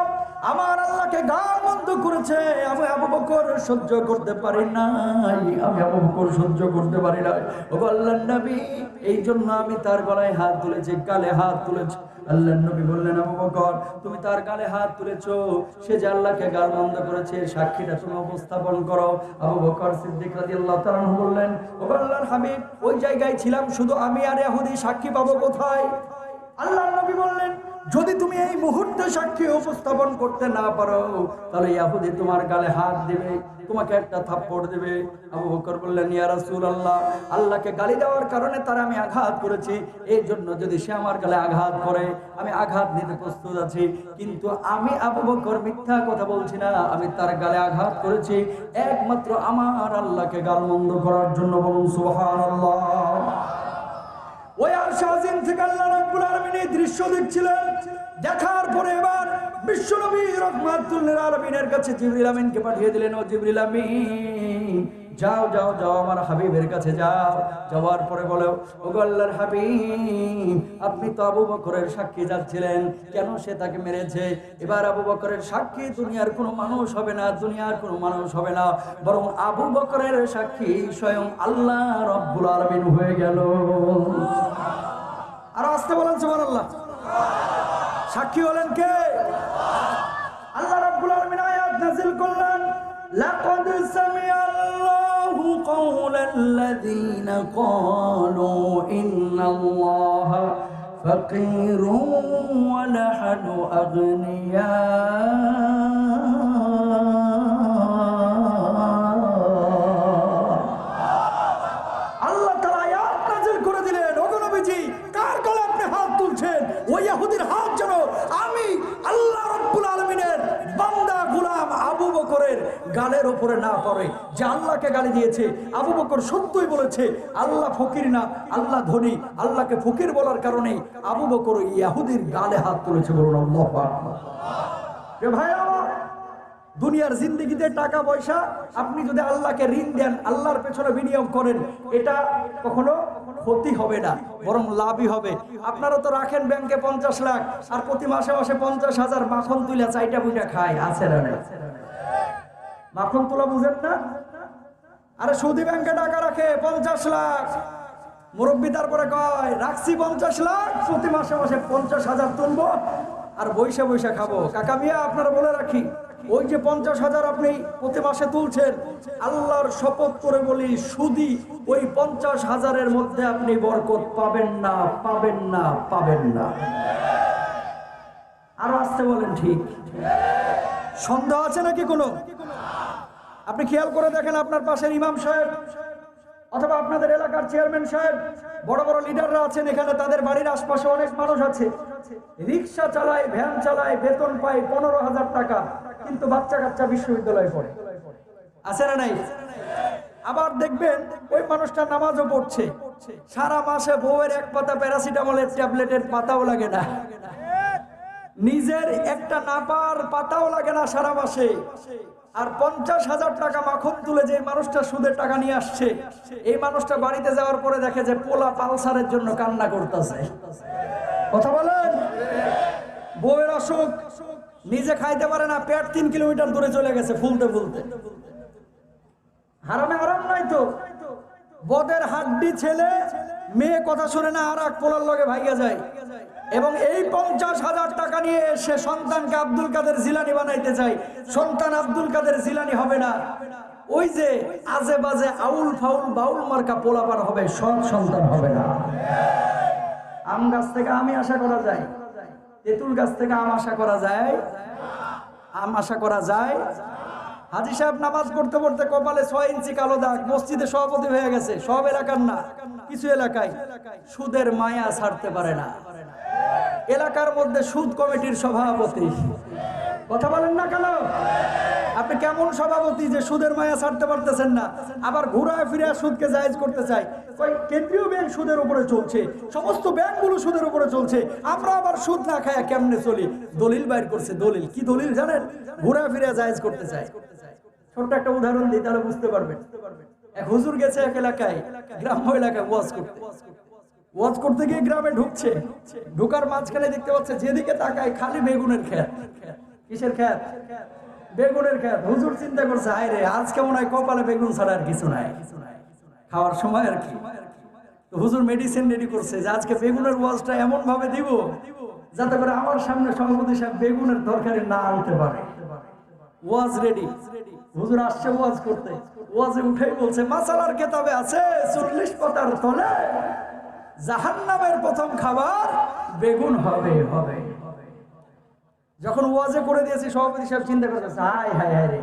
আমার আল্লাহকে গাল বন্ধ করেছে, আমি আবু বকর সহ্য করতে পারি নাই, আমি আবু বকর সহ্য করতে পারি না। ও আল্লাহর নবী, এই জন্য আমি তার গলায় হাত তুলেছি, গালে হাত তুলেছি। আল্লাহর নবী বললেন, আবু বকর, তুমি তার গালে হাত তুলেছো, সে যে আল্লাহকে গাল বন্ধ করেছে, সাক্ষীটা তুমি উপস্থাপন করো। আবু বকর সিদ্দিক রাদিয়াল্লাহু তাআলা বললেন, ও আল্লাহর হাবিব, ওই জায়গায় ছিলাম শুধু আমি আর ইহুদি, সাক্ষী পাবো কোথায়? আল্লাহর নবী বললেন, যদি তুমি এই মুহূর্তে সাক্ষী উপস্থাপন করতে না পারো, তাহলে ইহুদি তোমার গালে হাত দিবে, তোমাকে একটা থাপ্পড় দিবে। আবু বকর বললেন, ইয়া রাসূলুল্লাহ, আল্লাহকে গালি দেওয়ার কারণে তার আমি আঘাত করেছি, এই জন্য যদি সে আমার গালে আঘাত করে আমি আঘাত নিতে প্রস্তুত আছি, কিন্তু আমি আবু বকর মিথ্যা কথা বলছি না, আমি তার গালে আঘাত করেছি একমাত্র আমার আল্লাহকে গালমন্দ করার জন্য, বলুন সুবহানাল্লাহ। ওই আরশ আজিম থেকে আল্লাহ রাব্বুল আলামিন এই দৃশ্য দেখছিলেন। দেখার পরে এবার বিশ্বনবী রাহমাতুল লিল আলামিনের কাছে জিবরিল আমিনকে পাঠিয়ে দিলেন, ও জিবরিল আমিন, যাও যাও যাও আমার হাবিবের কাছে যাও। যাওয়ার পরে বলো, ওগো আল্লাহর হাবিব, আপনি তো আবু বকরের সাক্ষী যাচ্ছিলেন, কেন সে তাকে মেরেছে? এবার আবু বকরের সাক্ষী দুনিয়ার কোনো মানুষ হবে না, দুনিয়ার কোনো মানুষ হবে না, বরং আবু বকরের সাক্ষী স্বয়ং আল্লাহ রাব্বুল আলামিন হয়ে গেল। আর আসতে বলেন সুবহানাল্লাহ। সাক্ষী হলেন কে? আল্লাহ রাব্বুল আলামিন আয়াত নাযিল করলেন, লাকাদ সামিআল্লাহু কাওলাল্লাযীনা ক্বালু ইন্নাল্লাহা ফাকীরুন ওয়া নাহনু আগনিয়া। আল্লাহ তাআলা আয়াত নাযিল করে দিলেন, ওগো নবীজি, কার গলায় আপনি হাত তুলছেন? ওই ইহুদির হাত যেন আমি আল্লাহ রাব্বুল আলামিনের বান্দা গালের ওপরে না পড়ে, যে আল্লাহকে গালি দিয়েছে। আবু বকর সত্যই বলেছে আল্লাহ ফকির না, আল্লাহ ধনী। আল্লাহকে ফকির বলার কারণে আবু বকর ইহুদির গালে হাত তুলেছে। বলুন আল্লাহু আকবার। ভাই আমার, দুনিয়ার জিন্দেগিতে টাকা পয়সা আপনি যদি আল্লাহকে ঋণ দেন, আল্লাহর পেছনে বিনিয়োগ করেন, এটা কখনো ক্ষতি হবে না, বরং লাভই হবে। আপনারা তো রাখেন ব্যাংকে 50 লাখ, আর প্রতি মাসে মাসে 50,000 মাখন তুলে চাইটা বুইটা খায়, আছে না? মাখন তোলা বুঝেন না? আরে সৌদি ব্যাংকে টাকা রাখে 50 লাখ, মুরব্বী তারপরে কয় রাখছি 50 লাখ, প্রতি মাসে মাসে 50,000 তুলবো আর বৈশা বৈশা খাবো। কাকা মিয়া, আপনারা বলে রাখি, ওই যে 50,000 আপনি প্রতি মাসে তুলছেন, আল্লাহর শপথ করে বলি সুদি ওই 50,000-এর মধ্যে আপনি বরকত পাবেন না, পাবেন না, পাবেন না। আরো আসতে বলেন, ঠিক? সন্দেহ আছে নাকি কোনো? আপনি খেয়াল করে দেখেন, আপনার পাশের ইমাম সাহেব অথবা আপনাদের এলাকার চেয়ারম্যান সাহেব, বড় বড় লিডাররা আছেন এখানে, তাদের বাড়ির আশপাশে অনেক মানুষ আছে, রিক্সা চালায়, ভ্যান চালায়, বেতন পায় 15,000 টাকা, কিন্তু বাচ্চা কাচ্চা বিশ্ববিদ্যালয়ে পড়ে, আছে না নাই? আবার দেখবেন ওই মানুষটা নামাজও পড়ছে, সারা মাসে বউয়ের এক পাতা প্যারাসিটামলের ট্যাবলেটের পাতাও লাগে না, নিজের একটা নাপার পাতাও লাগে না সারা মাসে, আর 50,000 টাকা মাখন তুলে যে মানুষটা সুদের টাকা নিয়ে আসছে, এই মানুষটা বাড়িতে যাওয়ার পরে দেখে যে পোলা পালসারের জন্য কান্না করতেছে। কথা বলেন? বউয়ের অসুখ, নিজে খাইতে পারে না, পেট 3 কিলোমিটার দূরে চলে গেছে ফুলতে ফুলতে। হারামে হারাম নাই তো? বদের হাড্ডি ছেলে, মেয়ে কথা শুনে না, আর এক পোলার লগে ভাইয়া যায়, এবং এই 50,000 টাকা নিয়ে সে সন্তানকে আব্দুল কাদের জিলানি বানাইতে চায়। সন্তান আব্দুল কাদের জিলানি হবে না, ওই যে আজে বাজে আউল ফাউল বাউল মার্কা পোলাপার হবে, সন্তান হবে না। আম গাছ থেকে আমি আশা করা যায়, তেঁতুল গাছ থেকে আম আশা করা যায়? আম আশা করা যায়? হাজী সাহেব নামাজ পড়তে পড়তে কপালে 6 ইঞ্চি কালো দাগ, মসজিদে সভাপতি হয়ে গেছে, সব এলাকার না, কিছু এলাকায় সুদের মায়া ছাড়তে পারে না, এলাকার মধ্যে সুদ কমিটির সভাপতি। কথা বলেন না কেন? আপনি কেমন সভাপতি যে সুদের মায়া ছাড়তে পারতেছেন না? আবার ঘুরায় ফিরে সুদকে জায়েজ করতে চাই। কেন্দ্রীয় ব্যাংক সুদের উপরে চলছে, সমস্ত ব্যাংকগুলো সুদের উপরে চলছে, আমরা আবার সুদ না খায়া কেমনে চলি? দলিল বাইর করছে। দলিল কি? দলিল জানেন? ঘুরায় ফিরে জায়েজ করতে চাই। ছোট্ট একটা উদাহরণ দিই, তাহলে বুঝতে পারবেন। এক হুজুর গেছে এক এলাকায়, গ্রাম্য এলাকায় ওয়াজ করতে গিয়ে গ্রামে ঢুকছে, ঢুকার মাঝখানে দেখতে পাচ্ছে যেদিকে তাকায় খালি বেগুনের ক্ষেত। কিসের ক্ষেত? বেগুনের ক্ষেত। হুজুর চিন্তা করছে, হায় রে, আজকে মনে হয় কপালে বেগুন ছাড়া আর কিছু নাই, খাওয়ার সময় আর কি। তো হুজুর মেডিসিন রেডি করছে যে আজকে বেগুনের ওয়াজটা এমন ভাবে দিব যাতে করে আমার সামনে সভাপতি সাহেব বেগুনের তরকারি না আনতে পারে। ওয়াজ রেডি, হুজুর আসছে ওয়াজ করতে, ওয়াজে উঠেই বলছে, মাসালার কেতাবে আছে 40 পাতার তলে জাহান্নামের প্রথম খাবার বেগুন হবে। যখন ওয়াজে করে দিয়েছি, সভাপতি সাহেব চিন্তা করতেছে, হায় হায় হায় রে,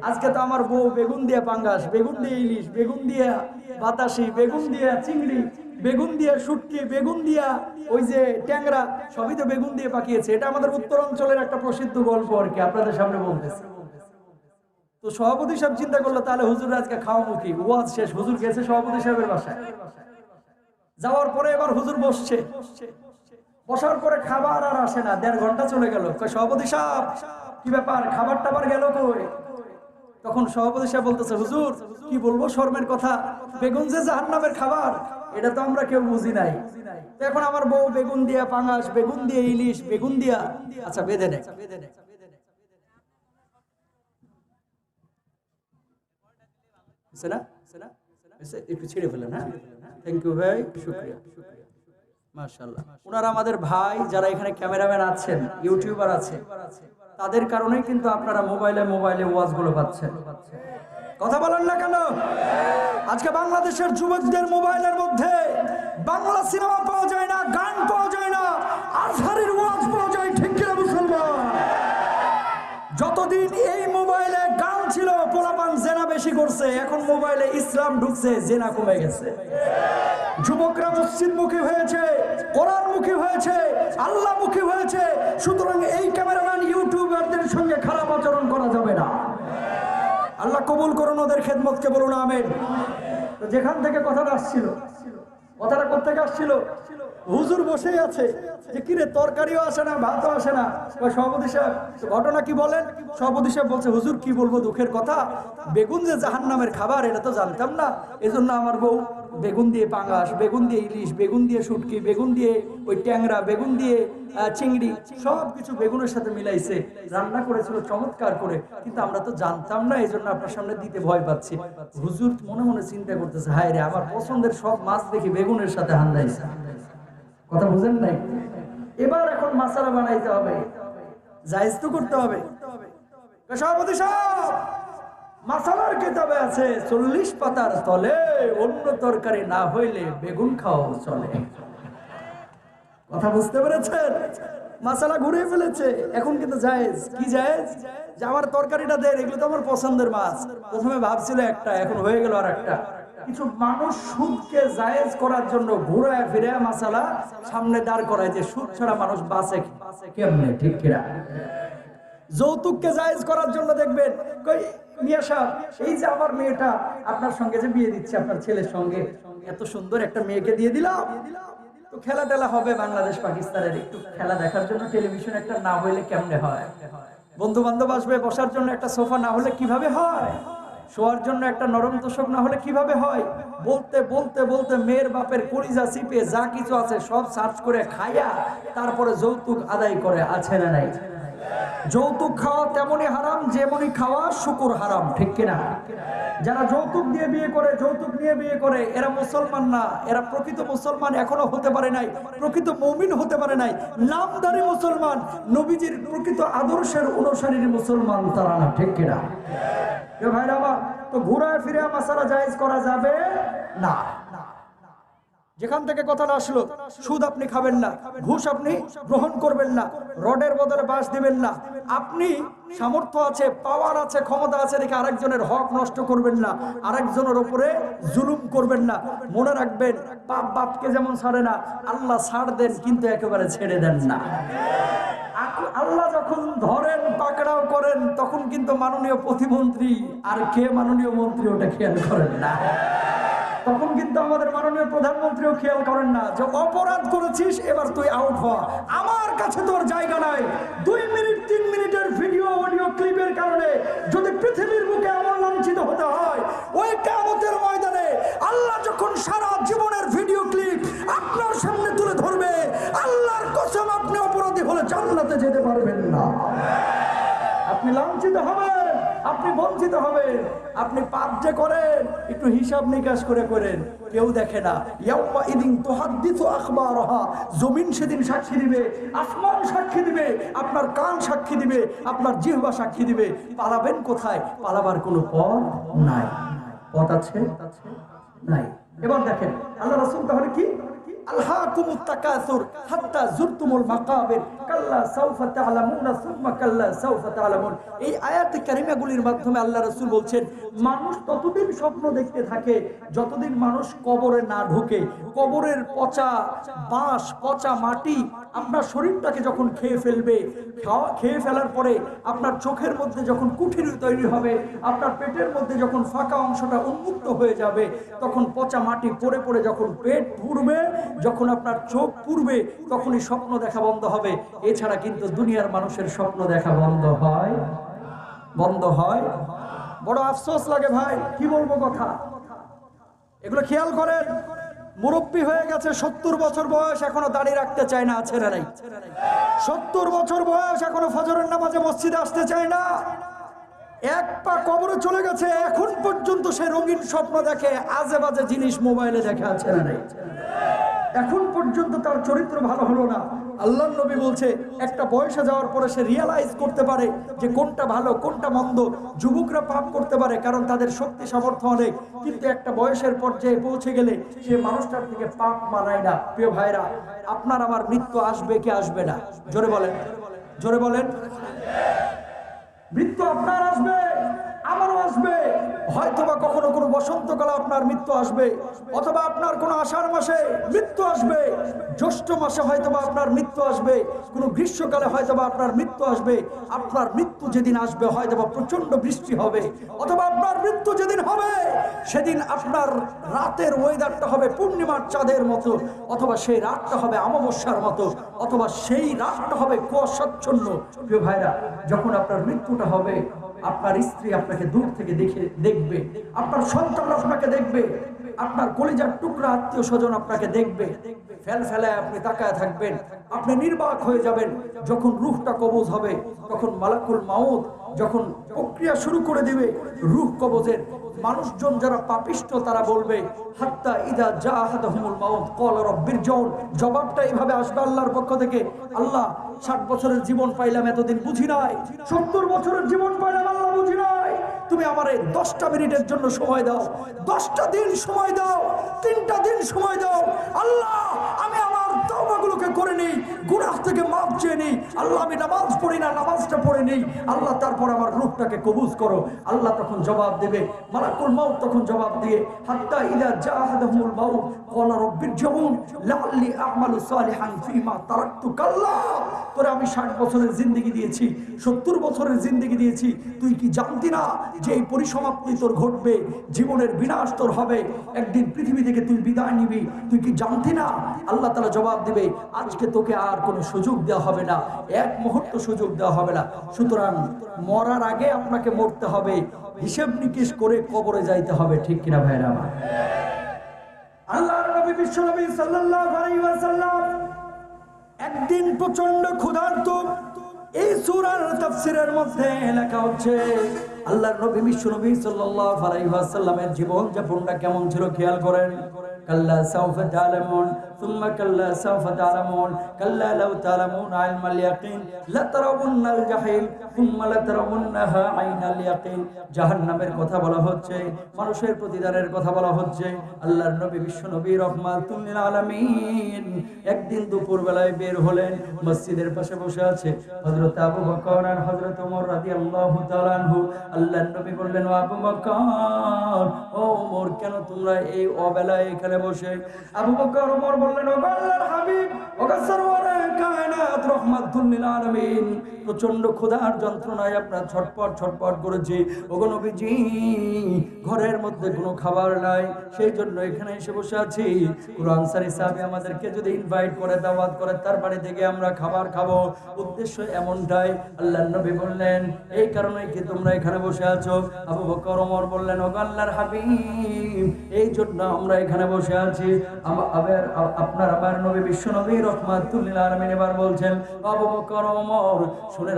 আজকে তো আমার বউ বেগুন দিয়ে পাঙ্গাস, বেগুন দিয়ে ইলিশ, বেগুন দিয়ে বাতাসি, বেগুন দিয়ে চিংড়ি, বেগুন দিয়ে শুটকি, বেগুন দিয়া ওই যে ট্যাংরা, সবই তো বেগুন দিয়ে পাকিয়েছে। এটা আমাদের উত্তর অঞ্চলের একটা প্রসিদ্ধ গল্প আর কি, আপনাদের সামনে বলতেছে। তো সভাপতি সাহেব চিন্তা করলো, তাহলে হুজুর আজকে খাওয়া মুখী। ওয়াজ শেষ, হুজুর গেছে সভাপতি সাহেবের বাসায়। যাওয়ার পরে এবার হুজুর বসছে, বসার পরে খাবার আর আসে না, 1.5 ঘন্টা চলে গেল। সভাপতি সাহেব কি ব্যাপার, খাবার টাবার গেল কই? তখন সভাপতি সাহেব বলতেছে, হুজুর কি বলবো শর্মের কথা, বেগুন যে জাহান্নামের খাবার এটা তো আমরা কেউ বুঝি নাই। তো এখন আমার বউ বেগুন দিয়া পাঙ্গাস, বেগুন দিয়ে ইলিশ, বেগুন দিয়া, আচ্ছা বেঁধে নে, একটু ছেড়ে ফেলেন। হ্যাঁ, থ্যাংক ইউ ভাই, শুকরিয়া, মাশাআল্লাহ। ওনারা আমাদের ভাই, যারা এখানে ক্যামেরাম্যান আছেন, ইউটিউবার আছে, তাদের কারণেই কিন্তু আপনারা মোবাইলে ওয়াজগুলো পাচ্ছেন। কথা বলেন না কেন? আজকে বাংলাদেশের যুবকদের মোবাইলের মধ্যে বাংলা সিনেমা পাওয়া যায় না, গান পাওয়া যায় না, আজহারের ওয়াজ পাওয়া যায়, ঠিক কিনা মুসলমান? যতদিন এই মোবাইলে গান ছিল, পোলাপান জেনা বেশি করছে, এখন মোবাইলে ইসলাম ঢুকছে, জেনা কমে গেছে। যুবকরা মসজিদ মুখী হয়েছে, কোরআন মুখী হয়েছে, আল্লাহ মুখী হয়েছে। সুতরাং এই ক্যামেরাম্যান ইউটিউবারদের সঙ্গে খারাপ আচরণ করা যাবে না। আল্লাহ কবুল করুন ওদের খেদমতকে, বলুন আমিন। তো যেখান থেকে কথাটা আসছিল, কথাটা কোথেকে আসছিল? হুজুর বসেই আছে যে কিরে তরকারিও আসে না, ভাতও আসে না। সভাপতি সাহেব ঘটনা কি বলেন? সভাপতি সাহেব বলছে, হুজুর কি বলবো দুঃখের কথা, বেগুন যে জাহান্নামের খাবার এটা তো জানতাম না, এজন্য আমার বউ বেগুন দিয়ে পাঙ্গাস, বেগুন দিয়ে ইলিশ, বেগুন দিয়ে শুটকি, বেগুন দিয়ে ওই ট্যাংরা, বেগুন দিয়ে চিংড়ি, সব কিছু বেগুনের সাথে মিলাইছে, রান্না করেছিল চমৎকার করে, কিন্তু আমরা তো জানতাম না, এই জন্য আপনার সামনে দিতে ভয় পাচ্ছি। হুজুর মনে মনে চিন্তা করতেছে, হায় রে, আমার পছন্দের সব মাছ দেখি বেগুনের সাথে হান্দাইছে। কথা বুঝেন নাই? এবার এখন মাসালা বানাইতে হবে, জায়েজ তো করতে হবে। সভাপতি সাহেব, মাসালার কিতাবে আছে 40 পাতার তলে অন্য তরকারি না হইলে বেগুন খাওয়া চলে। কথা বুঝতে পেরেছেন? মাসালা ঘুরে ফেলেছে, এখন কিন্তু জায়েজ। কি জায়েজ? যে আমার তরকারিটা দেন, এগুলো তো আমার পছন্দের মাছ। প্রথমে ভাবছিল একটা, এখন হয়ে গেল আর একটা। কিছু মানুষ সুদকে জায়েজ করার জন্য ঘুরায় ফিরে মাসালা সামনে দাঁড় করায় যে সুদ ছাড়া মানুষ বাঁচে কেমনে, ঠিক কিনা? যৌতুককে জায়েজ করার জন্য দেখবেন, কই মিয়া সাহেব, এই যে আমার মেয়েটা আপনার সঙ্গে যে বিয়ে দিচ্ছে, আপনার ছেলের সঙ্গে এত সুন্দর একটা মেয়েকে দিয়ে দিলাম, তো খেলা টেলা হবে বাংলাদেশ পাকিস্তানের, একটু খেলা দেখার জন্য টেলিভিশন একটা না হইলে কেমনে হয়? বন্ধু বান্ধব আসবে, বসার জন্য একটা সোফা না হলে কিভাবে হয়? শোয়ার জন্য একটা নরম তোষক না হলে কিভাবে হয়? বলতে বলতে বলতে মেয়ের বাপের কলিজা চিপে যা কিছু আছে সব সার্চ করে খাইয়া তারপরে যৌতুক আদায় করে, আছে না নাই? যৌতুক খাওয়া তেমনই হারাম যেমনই খাওয়া শুকুর হারাম, ঠিক কিনা? যারা যৌতুক দিয়ে বিয়ে করে, যৌতুক নিয়ে বিয়ে করে, এরা মুসলমান না, এরা প্রকৃত মুসলমান এখনো হতে পারে নাই, প্রকৃত মুমিন হতে পারে নাই, নামদারি মুসলমান, নবীজির প্রকৃত আদর্শের অনুসারীর মুসলমান তারা না, ঠিক কিনা? ভাইরা আমার, তো ঘুরায় ফিরে মাসালা জায়েজ করা যাবে না। যেখান থেকে কথাটা আসলো, সুদ আপনি খাবেন না, ঘুষ আপনি গ্রহণ করবেন না, রডের বদলে বাঁশ দিবেন না, আপনি সামর্থ্য আছে, পাওয়ার আছে, ক্ষমতা আছে দেখে আরেকজনের হক নষ্ট করবেন না, আরেকজনের উপরে জুলুম করবেন না। মনে রাখবেন, বাপ বাপকে যেমন ছাড়ে না, আল্লাহ ছাড় দেন কিন্তু একেবারে ছেড়ে দেন না। আল্লাহ যখন ধরেন পাকড়াও করেন, তখন কিন্তু মাননীয় প্রতিমন্ত্রী আর কে মাননীয় মন্ত্রী ওটা খেয়াল করেন না। তখন কিন্তু আমাদের মাননীয় প্রধানমন্ত্রীও খেয়াল করেন না যে অপরাধ করেছিস, এবার তুই আউট হ, আমার কাছে তোর জায়গা নাই। 2 মিনিট 3 মিনিটের ভিডিও অডিও ক্লিপের কারণে যদি পৃথিবীর বুকে এমন লাঞ্ছিত হতে হয়, ওই কিয়ামতের ময়দানে আল্লাহ যখন সারা জীবনের ভিডিও ক্লিপ আপনার সামনে তুলে ধরবে, আল্লাহর কসম আপনি অপরাধী হলে জান্নাতে যেতে পারবেন না। আপনি লাঞ্ছিত হবেন, আপনি বঞ্চিত হবেন। আপনি পাপ যে করেন একটু হিসাব নিকাশ করে করেন, কেউ দেখে না। ইয়াউমা ইদিন তুহাদ্দিসু আখবারহা, জমিন সেদিন সাক্ষী দিবে, আসমান সাক্ষী দিবে, আপনার কান সাক্ষী দিবে, আপনার জিহ্বা সাক্ষী দিবে। পালাবেন কোথায়? পালাবার কোনো পথ নাই। পথ আছে? নাই। এবার দেখেন আল্লাহ রাসূল তাহলে কি আলহাকুমুত তাকাসুর হাত্তা যুরতুমুল মাকাবির কাল্লা সাউফা তা'লামুনা সুম্মা কাল্লা সাউফা তা'লামুন। এই আয়াতে কারিমাগুলির মাধ্যমে আল্লাহ রাসূল বলছেন, মানুষ ততদিন স্বপ্ন দেখতে থাকে যতদিন মানুষ কবরে না ঢোকে। কবরের পচা বাঁশ, পচা মাটি আপনার শরীরটাকে যখন খেয়ে ফেলবে, খেয়ে ফেলার পরে আপনার চোখের মধ্যে যখন কুঠির তৈরি হবে, আপনার পেটের মধ্যে যখন ফাঁকা অংশটা উন্মুক্ত হয়ে যাবে, তখন পচা মাটি পড়ে পড়ে যখন পেট পুড়বে, যখন আপনার চোখ পুড়বে, তখনই স্বপ্ন দেখা বন্ধ হবে। এছাড়া কিন্তু দুনিয়ার মানুষের স্বপ্ন দেখা বন্ধ হয়। বড় আফসোস লাগে ভাই, কি বলবো কথা। এগুলো খেয়াল করেন, মুরব্বী হয়ে গেছে, 70 বছর বয়স, এখনো দাড়ি রাখতে চায় না, আছে না নাই? 70 বছর বয়স, এখনো ফজরের নামাজে মসজিদে আসতে চায় না, এক পা কবরে চলে গেছে, এখন পর্যন্ত সে রঙিন স্বপ্ন দেখে, আজে বাজে জিনিস মোবাইলে দেখে, আছে না নাই? এখন পর্যন্ত তার চরিত্র ভালো হলো না। আল্লাহর নবী বলছে, একটা বয়সে যাওয়ার পরে সে রিয়ালাইজ করতে পারে যে কোনটা ভালো কোনটা মন্দ। যুবকরা পাপ করতে পারে কারণ তাদের শক্তি সামর্থ্য অনেক, কিন্তু একটা বয়সের পর্যায়ে পৌঁছে গেলে সে মানুষটার থেকে পাপ মানায় না। প্রিয় ভাইরা, আপনার আমার মৃত্যু আসবে কি আসবে না? জোরে বলেন, জোরে বলেন। মৃত্যু আপনার আসবে, আমারও আসবে। হয়তোবা কখনো কোনো বসন্তকালে আপনার মৃত্যু আসবে, অথবা আপনার কোনো আষাঢ় মাসে মৃত্যু আসবে, জ্যৈষ্ঠ মাসে হয়তোবা আপনার মৃত্যু আসবে, কোনো গ্রীষ্মকালে হয়তোবা আপনার মৃত্যু আসবে। আপনার মৃত্যু যেদিন আসবে হয়তোবা প্রচন্ড বৃষ্টি হবে, অথবা আপনার মৃত্যু যেদিন হবে সেদিন আপনার রাতের ওয়েদারটা হবে পূর্ণিমার চাঁদের মতো, অথবা সেই রাতটা হবে অমাবস্যার মতো, অথবা সেই রাতটা হবে কুয়াশাচ্ছন্ন। প্রিয় ভাইরা, যখন আপনার মৃত্যুটা হবে, আপনার স্ত্রী আপনাকে দূর থেকে দেখবে, আপনার সন্তান আপনাকে দেখবে, আপনার কলিজার টুকরা আত্মীয় স্বজন আপনাকে দেখবে, ফেলে আপনি তাকায় থাকবেন, আপনি নির্বাক হয়ে যাবেন। যখন রূহটা কবজ হবে, তখন মালাকুল মাউত যখন প্রক্রিয়া শুরু করে দিবে রূহ কবজের, মানুষজন যারা পাপিষ্ট তারা বলবে হাত্তা ইদা জাহাদাহুমুল মাউত ক্বালা রাব্বিরজিউন। জবাবটা এইভাবে আসবে আল্লাহর পক্ষ থেকে, আল্লাহ 60 বছরের জীবন পাইলাম, এতদিন বুঝি নাই, 70 বছরের জীবন পাইলাম, আল্লাহ বুঝি নাই, তুমি আমারে 10টা মিনিটের জন্য সময় দাও, 10টা দিন সময় দাও, 3টা দিন সময় দাও, আল্লাহ আমি আমার তওবাগুলোকে করে নেই, গুনাহ থেকে মাফ চেয়ে নেই, আল্লাহ আমি নামাজ পড়ি না, নামাজটা পড়ে নেই, আল্লাহ তারপর আমার রূহটাকে কবুজ করো। আল্লাহ তখন জবাব দেবে, মালাকুল মাউত তখন জবাব দিয়ে হাত্তা ইদা জাহাদাহুমুল মাউত ক্বালা রাব্বিরজিউন লাআল্লি আ'মালু সালিহান ফীমা তারাকতু। কাল্লা, তোরে আমি 60 বছরের জিন্দেগি দিয়েছি, 70 বছরের জিন্দেগি দিয়েছি, তুই কি জানতি না যে এই পরিসমাপ্তি তোর ঘটবে, জীবনের বিনাশ তোর হবে, একদিন পৃথিবী থেকে তুই বিদায় নিবি, তুই কি জানতি না? আল্লাহ তাআলা জবাব দেবে, আজকে তোকে আর কোনো সুযোগ দেওয়া হবে না, এক মুহূর্ত সুযোগ দেওয়া হবে না। সুতরাং মরার আগে আপনাকে মরতে হবে, হিসেব নিকেশ করে কবরে যাইতে হবে, ঠিক কিনা ভাইরা আমার? আল্লাহর নবী বিশ্বনবী সাল্লাল্লাহু আলাইহি ওয়াসাল্লাম একদিন প্রচন্ড ক্ষুধার্ত। এই সূরার তাফসীরের মধ্যে লেখা হচ্ছে আল্লাহর নবী বিশ্বনবী সাল্লাল্লাহু আলাইহি ওয়াসাল্লামের জীবন যাপনটা কেমন ছিল খেয়াল করেন। কাল্লা সাউফা তা'লামুন সুম্মা কাল্লা সাউফা তা'লামুন কাল্লা লাউ তা'লামুন ইলমাল ইয়াকিন লাতারাউন্নাল জাহিম সুম্মা লাতারাউন্নাহা আইনাল ইয়াকিন। জাহান্নামের কথা বলা হচ্ছে, মানুষের প্রতিদানের কথা বলা হচ্ছে। আল্লাহর নবী বিশ্বনবী রাহমাতুল লিল আলামিন একদিন দুপুর বেলায় বের হলেন, মসজিদের পাশে বসে আছে হযরত আবু বকর আর হযরত ওমর রাদিয়াল্লাহু তাআলা আনহু। আল্লাহর নবী বললেন, ও আবু বকর, ও ওমর, কেন তোমরা এই অবেলায় এখানে বসে? আবু বকর ওমর বললেন, ও আল্লাহর হাবিব, ও সরওয়ারে কায়নাত রাহমাতুল লিল আলামিন, প্রচন্ড ক্ষুধার যন্ত্রণায় আপনার ছটপট করেছি। ওগো নবীজি, ঘরের মধ্যে কোনো খাবার নাই, সেই জন্য এখানে এসে বসে আছি। কোন আনসারী সাহাবী আমাদেরকে যদি ইনভাইট করে, দাওয়াত করে, তার বাড়ি থেকে আমরা খাবার খাবো, উদ্দেশ্য এমনটাই। আল্লাহর নবী বললেন, এই কারণেই কি তোমরা এখানে বসে আছো? আবু বকর ওমর বললেন, ও আল্লাহর হাবিব, এই জন্য আমরা এখানে বসে আছি। আপনার আমার নবী বিশ্বনবী রাহমাতুল লিল আলামিন এবার বলছেন, আবু বকর ওমর, শুনে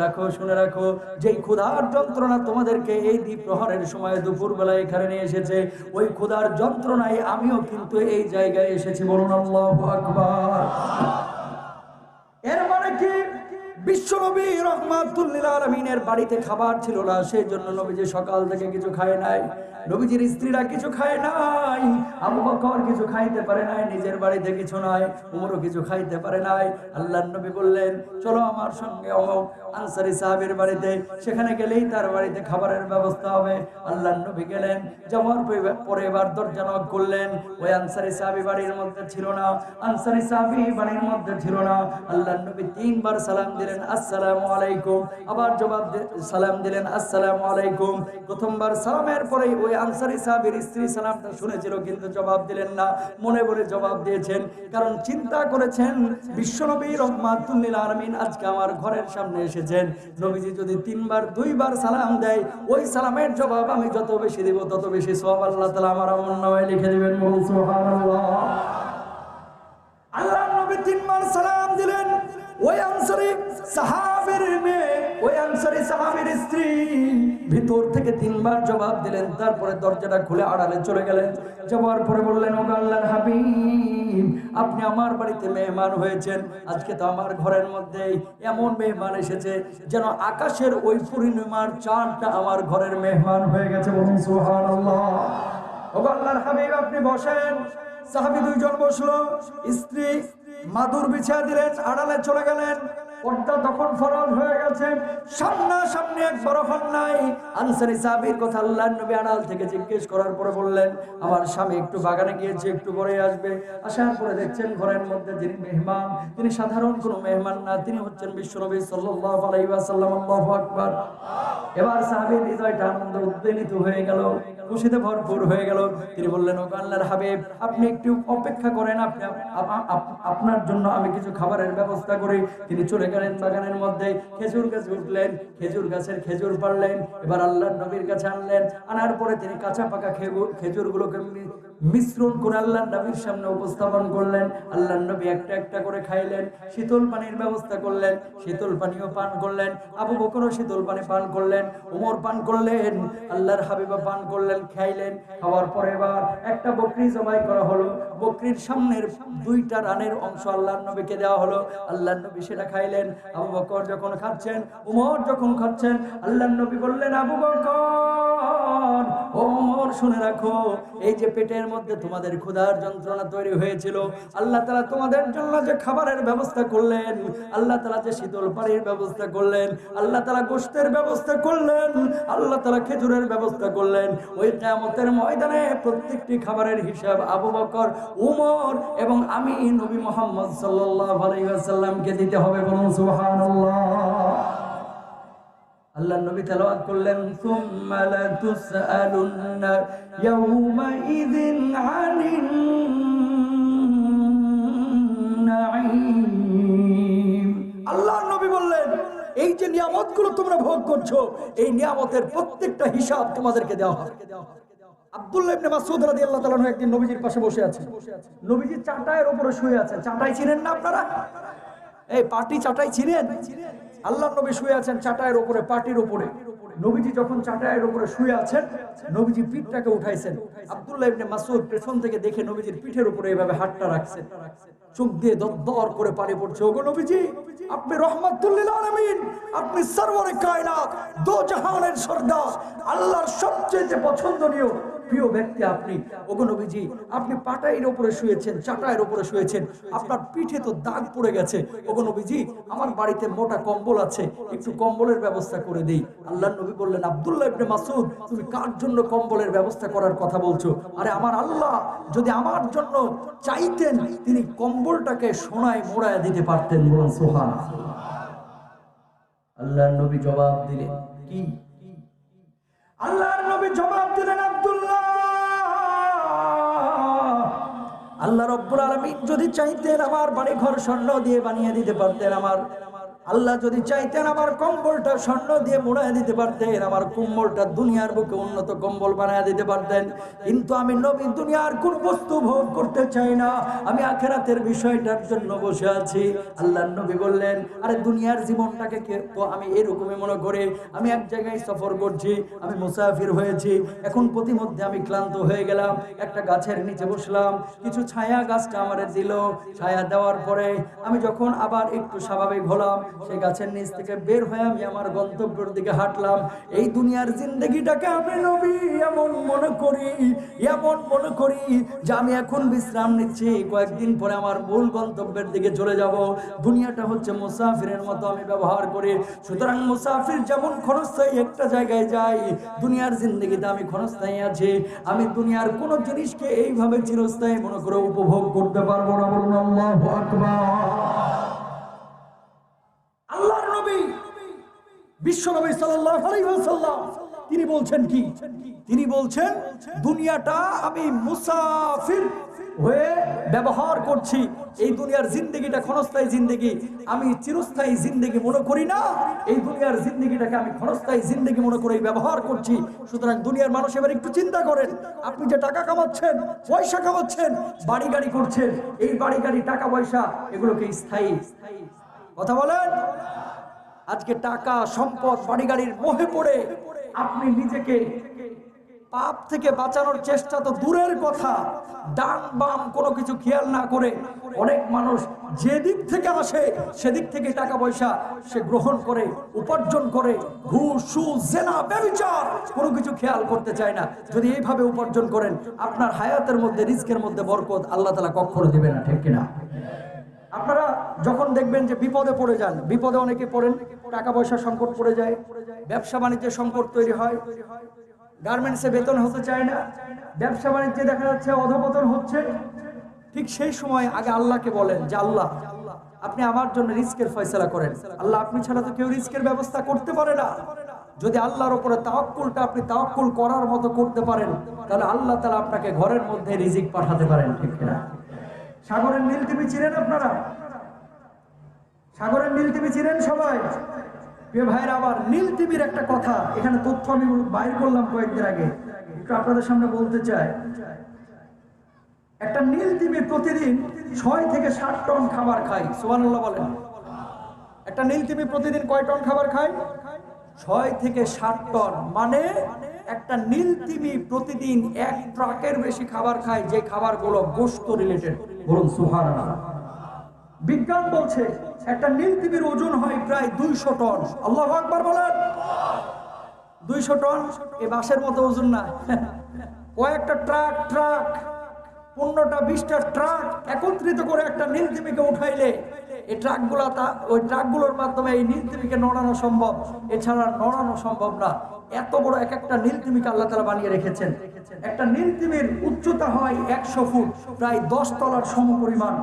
রাখো, যেই ক্ষুধার যন্ত্রণা তোমাদেরকে এই দ্বিপ্রহরের সময় দুপুর বেলায় এখানে নিয়ে এসেছে, ওই ক্ষুধার যন্ত্রণায় আমিও কিন্তু এই জায়গায় এসেছি। বলুন আল্লাহু আকবার। এর মানে কি? বিশ্বনবী রাহমাতুল লিল আলামিনের বাড়িতে খাবার ছিল না, সেই জন্য নবীজি সকাল থেকে কিছু খায় নাই, নবীজির স্ত্রীরা কিছু খায় নাই, আবু বকর কিছু খাইতে পারে নাই, নিজের বাড়িতে কিছু নাই, ওমরও কিছু খাইতে পারে নাই। আল্লাহর নবী বললেন, চলো আমার সঙ্গে অমুক আনসারী সাহাবীর বাড়িতে, সেখানে গেলেই তার বাড়িতে খাবারের ব্যবস্থা হবে। আল্লাহর নবী গেলেন, যাওয়ার পরে এবার দরজা নক করলেন। ওই আনসারী সাহাবী বাড়ির মধ্যে ছিল না, আল্লাহর নবী 3 বার সালাম দিলেন, আসসালামু আলাইকুম, আবার জবাব সালাম দিলেন, আসসালামু আলাইকুম। প্রথমবার সালামের পরে ওই আনসারী সাহাবীর স্ত্রী সালামটা শুনেছিল, কিন্তু জবাব দিলেন না, মনে মনে জবাব দিয়েছেন, কারণ চিন্তা করেছেন বিশ্বনবী রাহমাতুল লিল আলামিন আজকে আমার ঘরের সামনে এসেছেন, নবীজি যদি 2 বার সালাম দেয়, ওই সালামের জবাব আমি যত বেশি দেব তত বেশি সওয়াব আল্লাহ তাআলা আমার আমলনামায় লিখে দিবেন। বলুন সুবহানাল্লাহ। আল্লাহর নবী 3 বার সালাম দিলেন। ওই আনসারী সাহাবীর মেয়ে, ওই আনসারী সাহাবীর স্ত্রী ভিতর থেকে 3 বার জবাব দিলেন, তারপরে দরজাটা খুলে আড়ালে চলে গেলেন। যাওয়ার পরে বললেন, ও আল্লাহর হাবিব, আপনি আমার বাড়িতে মেহমান হয়েছেন, আজকে তো আমার ঘরের মধ্যে এমন মেহমান এসেছে যেন আকাশের ওই পূর্ণিমার চাঁদটা আমার ঘরের মেহমান হয়ে গেছে। বলুন সুবহানাল্লাহ। ও আল্লাহর হাবিব, আপনি বসেন। সাহাবী 2 জন বসলো, স্ত্রী মাদুর বিছিয়ে দিলেন, আড়ালে চলে গেলেন। পর্দা তখন ফরজ হয়ে গেছে, সামনাসামনি একবার হন নাই। আনসারী সাহাবীর কথা আল্লাহর নবী আড়াল থেকে জিজ্ঞেস করার পরে বললেন, আমার স্বামী একটু বাগানে গিয়েছে, একটু পরে আসবে। আসার পরে দেখছেন ঘরের মধ্যে যিনি মেহমান, তিনি সাধারণ কোনো মেহমান না, তিনি হচ্ছেন বিশ্বনবী সাল্লাল্লাহু আলাইহি ওয়াসাল্লাম। আল্লাহু আকবার। এবার সাহাবীর হৃদয়টা আনন্দ উদ্বেলিত হয়ে গেল, খুশিতে ভরপুর হয়ে গেল। তিনি বললেন, ও আল্লাহর হাবিব, আপনি একটু অপেক্ষা করেন, আপনার জন্য আমি কিছু খাবারের ব্যবস্থা করি। তিনি চলে গেলেন বাগানের মধ্যে, খেজুর গাছ উঠলেন, খেজুর গাছের খেজুর পাড়লেন, এবার আল্লাহর নবীর কাছে আনলেন। আনার পরে তিনি কাঁচা পাকা খেজুরগুলোকে মিশ্রণ করে আল্লাহর নবীর সামনে উপস্থাপন করলেন। আল্লাহর নবী একটা একটা করে খাইলেন। শীতল পানির ব্যবস্থা করলেন, শীতল পানিও পান করলেন। আবু বকরও শীতল পানি পান করলেন, ওমর পান করলেন, আল্লাহর হাবিবা পান করলেন, খাইলেন। খাওয়ার পরে এবার একটা বকরি জবাই করা হলো। বকরির সামনের 2টা রানের অংশ আল্লাহর নবীকে দেওয়া হলো। আল্লাহর নবী সেটা খাইলেন। আবু বকর যখন খাচ্ছেন, ওমর যখন খাচ্ছেন, আল্লাহর নবী বললেন, আবু বকর, ওমর, শুনে রাখো, এই যে পেটের মধ্যে তোমাদের ক্ষুধার যন্ত্রণা তৈরি হয়েছিল, আল্লাহ তাআলা তোমাদের জন্য যে খাবারের ব্যবস্থা করলেন, আল্লাহ তাআলা যে শীতল পানির ব্যবস্থা করলেন, আল্লাহ তাআলা গোশতের ব্যবস্থা করলেন, আল্লাহ তাআলা খেজুরের ব্যবস্থা করলেন, ওই কিয়ামতের ময়দানে প্রত্যেকটি খাবারের হিসাব আবু বকর, ওমর এবং আমি নবী মুহাম্মদ সাল্লাল্লাহু আলাইহি ওয়াসাল্লামকে দিতে হবে। বলুন সুবহানাল্লাহ। আল্লাহর নবী তেলাওয়াত করলেন, সুম্মা লা তুসআলুন্না ইয়াউমাইযিন আনিন নাঈম। আল্লাহর নবী বললেন, এই যে নিয়ামতগুলো তোমরা ভোগ করছো, এই নিয়ামতের প্রত্যেকটা হিসাব তোমাদেরকে দেওয়া হবে। আব্দুল্লাহ ইবনে মাসউদ রাদিয়াল্লাহু তাআলা একদিন নবীজির পাশে বসে আছেন। নবীজি চাটাইয়ের উপরে শুয়ে আছেন। চাটাই চিনেন না আপনারা? এই পাটি চাটাই চিনেন? আল্লাহর নবী শুয়ে আছেন চাটাইয়ের উপরে, পাটির উপরে। নবীজি যখন চাটাইয়ের উপরে শুয়ে আছেন, নবীজি পিঠটাকে উঠাইছেন। আব্দুল্লাহ ইবনে মাসউদ পেছন থেকে দেখে নবীজির পিঠের উপরে এইভাবে হাতটা রাখছেন। চোখ দিয়ে দর করে পানি পড়ছে। ওগো নবীজি, আপনি রহমাতুল লিল আলামিন, আপনি সরওয়ারে কায়নাত, দো জাহানের সরদার, আল্লাহর সবচেয়ে পছন্দনীয় প্রিয় ব্যক্তি আপনি। ওগো নবীজি, আপনি পাটাইয়ের উপরে শুয়েছেন, চাটাইয়ের উপরে শুয়েছেন, আপনার পিঠে তো দাগ পড়ে গেছে। ওগো নবীজি, আমার বাড়িতে মোটা কম্বল আছে, একটু কম্বলের ব্যবস্থা করে দেই। আল্লাহর নবী বললেন, আব্দুল্লাহ ইবনে মাসউদ, তুমি কার জন্য কম্বলের ব্যবস্থা করার কথা বলছো? আরে আমার আল্লাহ যদি আমার জন্য চাইতেন, তিনি কম্বলটাকে সোনায় মোড়ায় দিতে পারতেন। বলুন সুবহানাল্লাহ। আল্লাহর নবী জবাব দিলেন, কি? আল্লাহর নবী জবাব দিলেন, আব্দুল্লাহ, আল্লাহ রাব্বুল আলামিন যদি চাইতেন আমার বাড়ি ঘর স্বর্ণ দিয়ে বানিয়ে দিতে পারতেন, আমার আল্লাহ যদি চাইতেন আমার কম্বলটা স্বর্ণ দিয়ে মোড়ায় দিতে পারতেন, আমার কম্বলটা দুনিয়ার বুকে উন্নত কম্বল বানায় দিতে পারতেন। কিন্তু আমি নবী দুনিয়ার কোন বস্তু ভোগ করতে চাই না, আমি আখিরাতের বিষয়টার জন্য বসে আছি। আল্লাহর নবী বললেন, আরে দুনিয়ার জীবনটাকে তো আমি এরকমই মনে করি, আমি এক জায়গায় সফর করছি, আমি মুসাফির হয়েছি, এখন প্রতিমধ্যে আমি ক্লান্ত হয়ে গেলাম, একটা গাছের নিচে বসলাম, কিছু ছায়া গাছটা আমারে দিল, ছায়া দেওয়ার পরে আমি যখন আবার একটু স্বাভাবিক হলাম, সেই গাছের নিচ থেকে বের হয়ে আমি আমার গন্তব্যের দিকে হাঁটলাম। এই দুনিয়ার জিন্দেগিটাকে আমি নবী এমন মনে করি যে আমি এখন বিশ্রাম নিচ্ছি, কয়েকদিন পরে আমার মূল গন্তব্যের দিকে চলে যাব। দুনিয়াটা হচ্ছে মুসাফিরের মতো আমি ব্যবহার করি। সুতরাং মুসাফির যেমন ক্ষণস্থায়ী একটা জায়গায় যায়, দুনিয়ার জিন্দেগিতে আমি ক্ষণস্থায়ী আছি। আমি দুনিয়ার কোনো জিনিসকে এইভাবে চিরস্থায়ী মনে করে উপভোগ করতে পারবো না। বলুন আল্লাহু আকবার। আল্লাহর নবী বিশ্বনবী সাল্লাল্লাহু আলাইহি ওয়াসাল্লাম তিনি বলছেন কি? তিনি বলছেন, দুনিয়াটা আমি মুসাফির হয়ে ব্যবহার করছি। এই দুনিয়ার জিন্দেগিটা ক্ষণস্থায়ী জিন্দেগি, আমি চিরস্থায়ী জিন্দেগি মনে করি না। এই দুনিয়ার জিন্দেগিটাকে আমি ক্ষণস্থায়ী জিন্দেগি মনে করে ব্যবহার করছি। সুতরাং দুনিয়ার মানুষ এবার একটু চিন্তা করেন, আপনি যে টাকা কামাচ্ছেন, পয়সা কামাচ্ছেন, বাড়ি গাড়ি করছেন, এই বাড়ি গাড়ি টাকা পয়সা এগুলোকে স্থায়ী কথা বলেন? আজকে টাকা সম্পদ বাড়ি গাড়ির মোহে পড়ে আপনি নিজেকে পাপ থেকে বাঁচানোর চেষ্টা তো দূরের কথা, ডান বাম কোনো কিছু খেয়াল না করে অনেক মানুষ যেদিক থেকে আসে সেদিক থেকে টাকা পয়সা সে গ্রহণ করে, উপার্জন করে, ঘুষ সুদ জেনা ব্যভিচার কোনো কিছু খেয়াল করতে চায় না। যদি এইভাবে উপার্জন করেন, আপনার হায়াতের মধ্যে রিজকের মধ্যে বরকত আল্লাহ তাআলা কখনো দিবে না, ঠিক কিনা? আপনারা যখন দেখবেন যে বিপদে পড়ে যান, বিপদে অনেকে পড়েন, টাকা পয়সা সংকট পড়ে যায়, ব্যবসা বাণিজ্যের সংকট তৈরি হয়, গার্মেন্টসে বেতন হতে চায় না, ব্যবসা বাণিজ্যে দেখা যাচ্ছে অধপতন হচ্ছে, ঠিক সেই সময় আগে আল্লাহকে বলেন যে আল্লাহ আপনি আমার জন্য রিস্কের ফয়সালা করেন। আল্লাহ আপনি ছাড়া তো কেউ রিস্কের ব্যবস্থা করতে পারে না। যদি আল্লাহর উপরে তাওয়াক্কুলটা আপনি তাওয়াক্কুল করার মতো করতে পারেন, তাহলে আল্লাহ তাআলা আপনাকে ঘরের মধ্যে রিজিক পাঠাতে পারেন, ঠিক কিনা? সাগরের নীল তিমি চিনেন আপনারা? সাগরের নীল তিমি চিনেন সবাই? প্রিয় ভাইরা, আবার নীল তিমির একটা কথা এখানে তথ্য আমি বাইর করলাম কয়েকদিন আগে, একটু আপনাদের সামনে বলতে চাই। একটা নীল তিমি প্রতিদিন 6 থেকে 7 টন খাবার খায়। সুবহানাল্লাহ বলেন। একটা নীল তিমি প্রতিদিন কয় টন খাবার খায়? 6 থেকে 7 টন। মানে একটা নীল তিমি প্রতিদিন 1 ট্রাকের বেশি খাবার খায়, যে খাবারগুলো গোশত রিলেটেড। বলুন সুবহানাল্লাহ। বিজ্ঞান বলছে একটা নীল তিমির ওজন হয় প্রায় 200 টন। আল্লাহু আকবার বলেন। 200 টন এই বাসের মতো ওজন না। কয়েকটা ট্রাক 15টা 20টা ট্রাক একত্রিত করে একটা নীল তিমিকে উঠাইলে এই ট্রাকগুলো ওই ট্রাকগুলোর মাধ্যমে এই নীল তিমিকে নড়ানো সম্ভব, এছাড়া নড়ানো সম্ভব না। এত বড় এক একটা নীল তিমিকে আল্লাহ তাআলা বানিয়ে রেখেছেন। একটা নীল তিমির উচ্চতা হয় 100 ফুট, প্রায় 10 তলার সমপরিমাণ।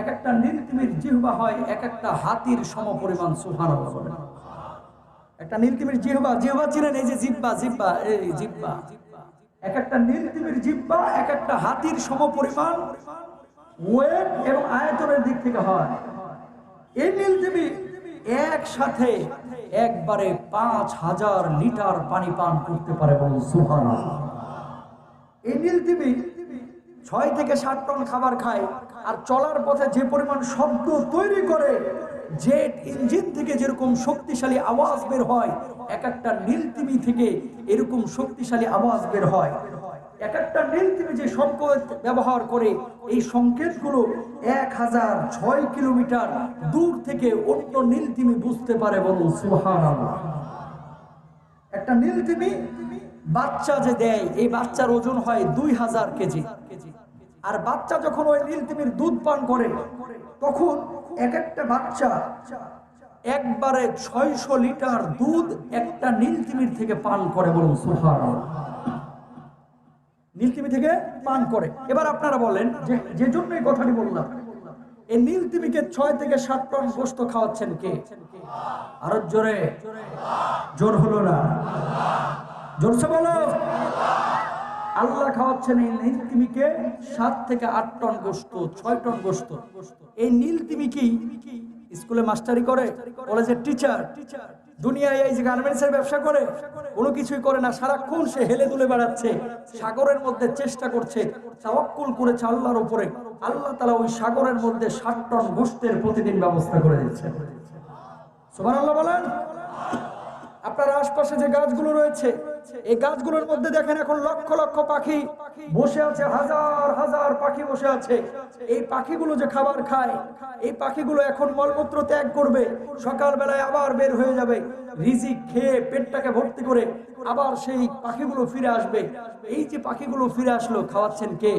এক একটা নীল তিমির জিহ্বা হয় এক একটা হাতির সমপরিমাণ। সুবহানাল্লাহ বলেন। একটা নীল তিমির জিহ্বা চিনেন? এই যে জিহ্বা, এই জিহ্বা, এক একটা নীল তিমির জিহ্বা এক একটা হাতির সমপরিমাণ ওয়েট এবং আয়তনের দিক থেকে হয়। এই নীল তিমি একসাথে একবারে 5000 লিটার পানি পান করতে পারে। বলুন সুবহানাল্লাহ। এই নীল তিমি 6 থেকে 7 টন খাবার খায়, আর চলার পথে যে পরিমাণ শব্দ তৈরি করে, জেট ইঞ্জিন থেকে যেরকম শক্তিশালী আওয়াজ বের হয়, এক একটা নীল তিমি থেকে এরকম শক্তিশালী আওয়াজ বের হয়। এক একটা নীল তিমি যে সংকেত ব্যবহার করে, এই সংকেতগুলো 1006 কিলোমিটার দূর থেকে অন্য নীল তিমি বুঝতে পারে। বলুন সুবহানাল্লাহ। একটা নীল তিমি বাচ্চা যে দেয়, এই বাচ্চার ওজন হয় 2000 কেজি। আর বাচ্চা যখন ওই নীল তিমির দুধ পান করে, তখন এক একটা বাচ্চা একবারে 600 লিটার দুধ একটা নীল তিমির থেকে পান করে। বলুন সুবহানাল্লাহ। নীল তিমি থেকে পান করে। এবার আপনারা বলেন যে জন্য এই কথাটি বললাম, এই নীল তিমিকে 6 থেকে 7 টন গোশত খাওয়াচ্ছেন কে? আরো জোরে, জোর হলো না, জোরসে বলো। আল্লাহ খাওয়াচ্ছেন এই নীল তিমিকে 7 থেকে 8 টন গোশত, 6 টন গোশত। এই নীল তিমি কি স্কুলে মাস্টারি করে, কলেজের টিচার, দুনিয়ায় এই যে গার্মেন্টসের ব্যবসা করে, কোনো কিছুই করে না, সারাক্ষণ সে হেলে দুলে বেড়াচ্ছে, সাগরের মধ্যে চেষ্টা করছে, তাওয়াক্কুল করেছে আল্লাহর উপরে। আল্লাহ তাআলা ওই সাগরের মধ্যে 7 টন গোশতের প্রতিদিন ব্যবস্থা করে দিচ্ছেন। সুবহানাল্লাহ বলেন। আপনার আশপাশে যে গাছগুলো রয়েছে, এই গাছগুলোর মধ্যে দেখেন এখন লক্ষ লক্ষ পাখি বসে আছে, হাজার হাজার পাখি বসে আছে। এই পাখিগুলো যে খাবার খায়, এই পাখিগুলো এখন মলমূত্র ত্যাগ করবে, সকালবেলায় আবার বের হয়ে যাবে, রিজিক খেয়ে পেটটাকে ভর্তি করে আবার সেই পাখিগুলো ফিরে আসবে। এই যে পাখিগুলো ফিরে আসলো, খাওয়াচ্ছেন কে?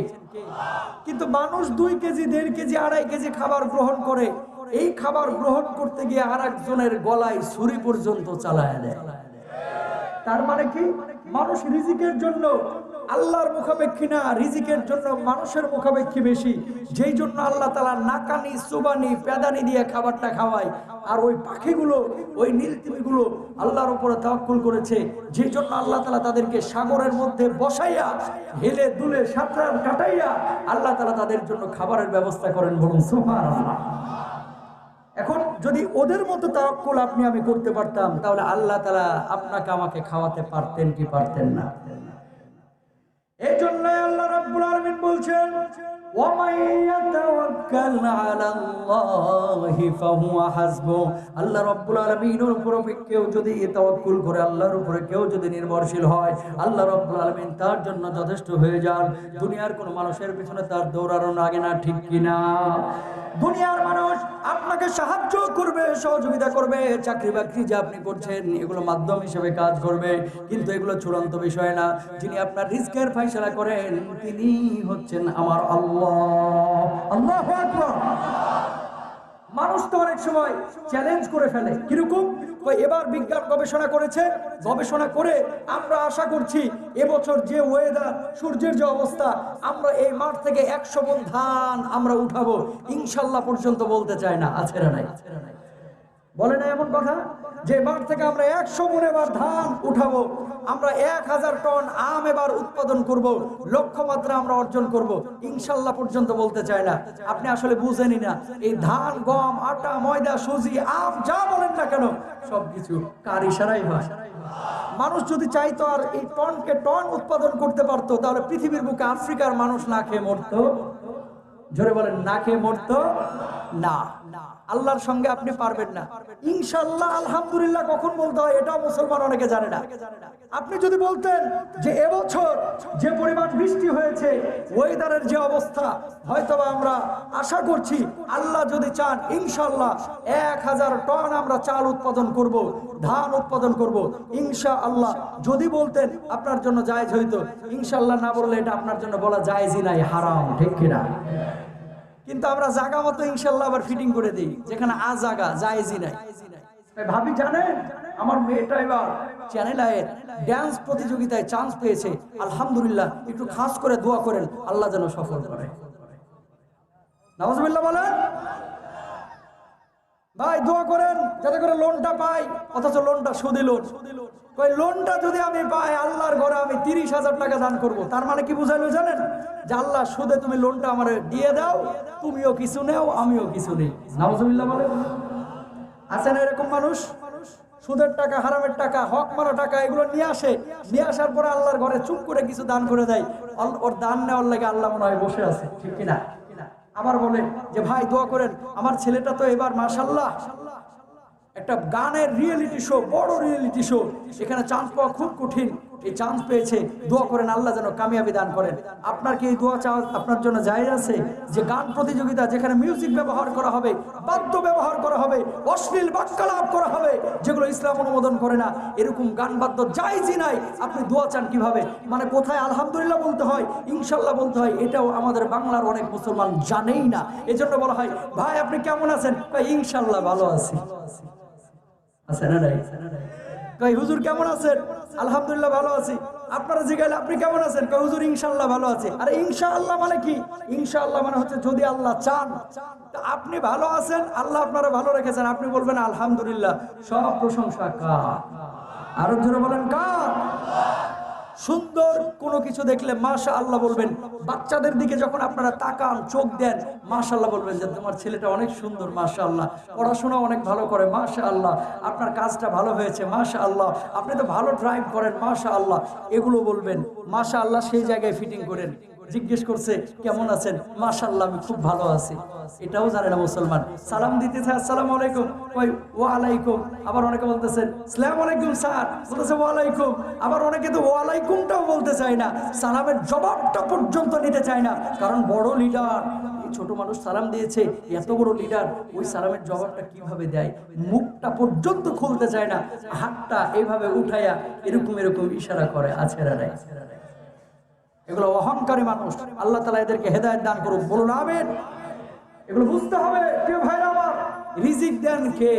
কিন্তু মানুষ 2 কেজি 1.5 কেজি 2.5 কেজি খাবার গ্রহণ করে, এই খাবার গ্রহণ করতে গিয়ে আরেকজনের গলায় ছুরি পর্যন্ত চালায় দেয়। তার মানে কি? মানুষ রিজিকের জন্য আল্লাহর মুখাপেক্ষী না, রিজিকের জন্য মানুষের মুখাপেক্ষী বেশি। যেই জন্য আল্লাহ তাআলা নাকানি সুবানি পেদানি দিয়ে খাবারটা খাওয়ায়। আর ওই পাখিগুলো, ওই নীল তিমিগুলো আল্লাহর উপরে তাওয়াক্কুল করেছে, যেই জন্য আল্লাহ তাআলা তাদেরকে সাগরের মধ্যে বসাইয়া হেলে দুলে সাঁতরার কাটাইয়া আল্লাহ তাআলা তাদের জন্য খাবারের ব্যবস্থা করেন। বলুন সুবহানাল্লাহ। এখন যদি ওদের মতো তাওয়াক্কুল আপনি আমি করতে পারতাম, তাহলে আল্লাহ তাআলা আপনাকে আমাকে খাওয়াতে পারতেন কি পারতেন না? এই জন্য আল্লাহ রাব্বুল আলামিন বলছেন, ওয়া মাইয়াতাওয়াক্কাল আলাল্লাহি ফাহুয়া হাসবু। আল্লাহ রাব্বুল আলামিনের উপরে কেউ যদি তাওয়াক্কুল করে, আল্লাহর উপরে কেউ যদি নির্ভরশীল হয়, আল্লাহ রাব্বুল আলামিন তার জন্য যথেষ্ট হয়ে যান। দুনিয়ার কোন মানুষের পিছনে তার দৌড়ানো লাগে না, ঠিক কিনা? দুনিয়ার মানুষ আপনাকে সাহায্য করবে, সহযোগিতা করবে, চাকরি বাকরি যে আপনি করছেন এগুলো মাধ্যম হিসেবে কাজ করবে, কিন্তু এগুলো চূড়ান্ত বিষয় না। যিনি আপনার রিজকের ফয়সালা করেন তিনি হচ্ছেন আমার আল্লাহ। আল্লাহু আকবার। মানুষ তো অনেক সময় চ্যালেঞ্জ করে ফেলে, কিরকম? এবার বিজ্ঞান গবেষণা করেছে, গবেষণা করে আমরা আশা করছি এবছর যে ওয়েদার, সূর্যের যে অবস্থা, আমরা এই মাঠ থেকে 100 মণ ধান আমরা উঠাবো ইনশাল্লাহ পর্যন্ত বলতে চায় না। আছে না নাই? বলে না এমন কথা যে মাঠ থেকে আমরা 100 মণ এবার ধান উঠাবো, আমরা 1000 টন আম এবার উৎপাদন করব, লক্ষ্যমাত্রা আমরা অর্জন করব ইনশাল্লাহ পর্যন্ত বলতে চায় না। আপনি আসলে বুঝেনই না, এই ধান, গম, আটা, ময়দা, সুজি, আম যা বলেন না কেন সবকিছু কার ইশারাই হয়। মানুষ যদি চাইতো আর এই টনকে টন উৎপাদন করতে পারতো, তাহলে পৃথিবীর বুকে আফ্রিকার মানুষ না খেয়ে মরতো। জোরে বলেন, না খেয়ে মরতো না। আল্লাহর সঙ্গে আপনি পারবেন না। ইনশাআল্লাহ, আলহামদুলিল্লাহ কখন বলতে হয় এটাও মুসলমান অনেকে জানে না। আপনি যদি বলতেন যে এবছর যে পরিমাণ বৃষ্টি হয়েছে, ওয়েদারের যে অবস্থা, হয়তোবা আমরা আশা করছি আল্লাহ যদি চান ইনশাআল্লাহ 1000 টন আমরা চাল উৎপাদন করব, ধান উৎপাদন করব ইনশাআল্লাহ, যদি বলতেন আপনার জন্য জায়েজ হইতো। ইনশাআল্লাহ না বললে এটা আপনার জন্য বলা জায়েজই নাই, হারাম, ঠিক কিনা? কিন্তু আমরা জায়গা মতো ইনশাল্লাহ আবার ফিটিং করে দিই, যেখানে জায়গা জায়েজই নাই। ভাবি জানেন, আমার মেয়েটা এবার চ্যানেল আয়ের ড্যান্স প্রতিযোগিতায় চান্স পেয়েছে, আলহামদুলিল্লাহ। একটু খাস করে দোয়া করেন আল্লাহ যেন সফল করে। নাউজুবিল্লাহ বলেন ভাই, দোয়া করেন যাতে করে লোনটা পাই, অথচ লোনটা সুদি লোন। ওই লোনটা যদি আমি পাই, আল্লাহর ঘরে আমি 30,000 টাকা দান করব। তার মানে কি বুঝাইলো জানেন? যে আল্লাহ সুদে তুমি লোনটা আমার দিয়ে দাও, তুমিও কিছু নেও আমিও কিছু নেই। নাউজুবিল্লাহ বলেন। আছে না এরকম মানুষ? সুদের টাকা, হারামের টাকা, হক মারা টাকা এগুলো নিয়ে আসে, নিয়ে আসার পরে আল্লাহর ঘরে চুপ করে কিছু দান করে দেয়। ওর দান নেওয়ার লাগে আল্লাহ মনে হয় বসে আছে, ঠিক কিনা? আবার বলে যে ভাই দোয়া করেন, আমার ছেলেটা তো এবার মাশাআল্লাহ একটা গানের রিয়েলিটি শো, বড় রিয়েলিটি শো, সেখানে চান্স পাওয়া খুব কঠিন, এই চান্স পেয়েছে, দোয়া করেন আল্লাহ যেন কামিয়াবি দান করেন। আপনার কি এই দোয়া চাওয়া আপনার জন্য জায়েজ আছে? যে গান প্রতিযোগিতা, যেখানে মিউজিক ব্যবহার করা হবে, বাদ্য ব্যবহার করা হবে, অশ্লীল বাক্যালাপ করা হবে, যেগুলো ইসলাম অনুমোদন করে না, এরকম গান বাদ্য জায়েজই নাই। আপনি দোয়া চান কিভাবে? মানে কোথায় আলহামদুলিল্লাহ বলতে হয়, ইনশাল্লাহ বলতে হয়, এটাও আমাদের বাংলার অনেক মুসলমান জানেই না। এজন্য বলা হয় ভাই আপনি কেমন আছেন? ইনশাল্লাহ ভালো আছি। আছে না নাই? কই হুজুর কেমন আছেন? আলহামদুলিল্লাহ ভালো আছি। আপনারা জিজ্ঞাসা আপনি কেমন আছেন? কই হুজুর ইনশাআল্লাহ ভালো আছি। আরে ইনশাআল্লাহ মানে কি? ইনশাআল্লাহ মানে হচ্ছে যদি আল্লাহ চান। আপনি ভালো আছেন, আল্লাহ আপনারা ভালো রেখেছেন, আপনি বলবেন আলহামদুলিল্লাহ। সব প্রশংসা কার? আরো জোরে বলেন কার? সুন্দর কোনো কিছু দেখলে মাশাআল্লাহ বলবেন। বাচ্চাদের দিকে যখন আপনারা তাকান, চোখ দেন, মাশাআল্লাহ বলবেন যে তোমার ছেলেটা অনেক সুন্দর, মাশাআল্লাহ, পড়াশোনা অনেক ভালো করে, মাশাআল্লাহ, আপনার কাজটা ভালো হয়েছে, মাশাআল্লাহ, আপনি তো ভালো ড্রাইভ করেন, মাশাআল্লাহ, এগুলো বলবেন। মাশাআল্লাহ সেই জায়গায় ফিটিং করেন। জিজ্ঞেস করছে কেমন আছেন? মাশাআল্লাহ আমি খুব ভালো আছি। এটাও জানে না মুসলমান। সালাম দিতেছে আসসালামু আলাইকুম, কই ওয়া আলাইকুম। আবার অনেকে বলতেছেন আসসালামু আলাইকুম স্যার, বলতেছে ওয়া আলাইকুম। আবার অনেকে তো ওয়া আলাইকুমটাও বলতে চায় না, সালামের জবাবটা পর্যন্ত নিতে চায় না। কারণ বড় লিডার, ছোট মানুষ সালাম দিয়েছে, এত বড় লিডার, ওই সালামের জবাবটা কিভাবে দেয় মুখটা পর্যন্ত খুলতে চায় না, হাতটা এইভাবে উঠাইয়া এরকম এরকম ইশারা করে। আছে না নাই? এগুলো অহংকারী মানুষ। আল্লাহ তাআলা এদেরকে হেদায়েত দান করুক, বলুন আমিন। এগুলো বুঝতে হবে। কে ভাইরা আমার, রিজিক দেন কে?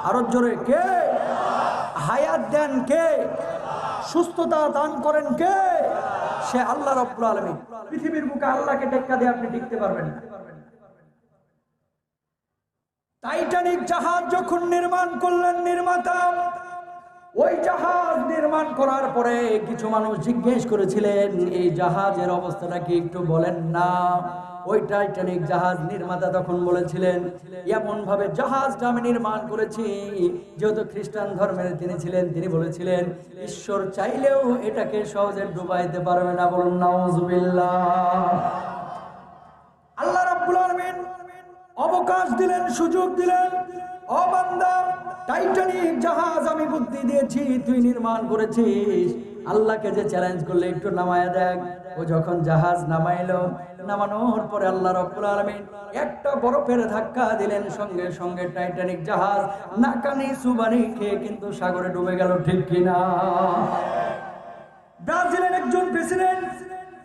আরো জোরে কে? হায়াত দেন কে? সুস্থতা দান করেন কে? সে আল্লাহ রাব্বুল আলামিন। পৃথিবীর বুকে আল্লাহকে টেক্কা দিয়ে আপনি টিকতে পারবেন না। টাইটানিক জাহাজ যখন নির্মাণ করলেন নির্মাতা, ওই জাহাজ নির্মাণ করার পরে কিছু মানুষ জিজ্ঞেস করেছিলেন এই জাহাজের অবস্থাটা কি একটু বলেন না। ওই টাইটানিক জাহাজ নির্মাতা তখন বলেছিলেন এমন ভাবে জাহাজটা আমি নির্মাণ করেছি, যেহেতু খ্রিস্টান ধর্মের তিনি ছিলেন, তিনি বলেছিলেন ঈশ্বর চাইলেও এটাকে সহজে ডুবাইতে পারবে না। বলুন নাউজুবিল্লাহ। আল্লাহ রাব্বুল আলামিন অবকাশ দিলেন, সুযোগ দিলেন, ও বান্দা টাইটানিক জাহাজ আমি বুদ্ধি দিয়েছি, তুই নির্মাণ করেছিস, আল্লাহকে যে চ্যালেঞ্জ করলে একটু নামায়া দেখ। ও যখন জাহাজ নামাইলো, নামানোর পরে আল্লাহ রাব্বুল আলামিন একটা বরফের ধাক্কা দিলেন, সঙ্গে সঙ্গে টাইটানিক জাহাজ নাকানি সুবানি খেয়ে কিন্তু সাগরে ডুবে গেল, ঠিক কিনা? ব্রাজিলের একজন প্রেসিডেন্ট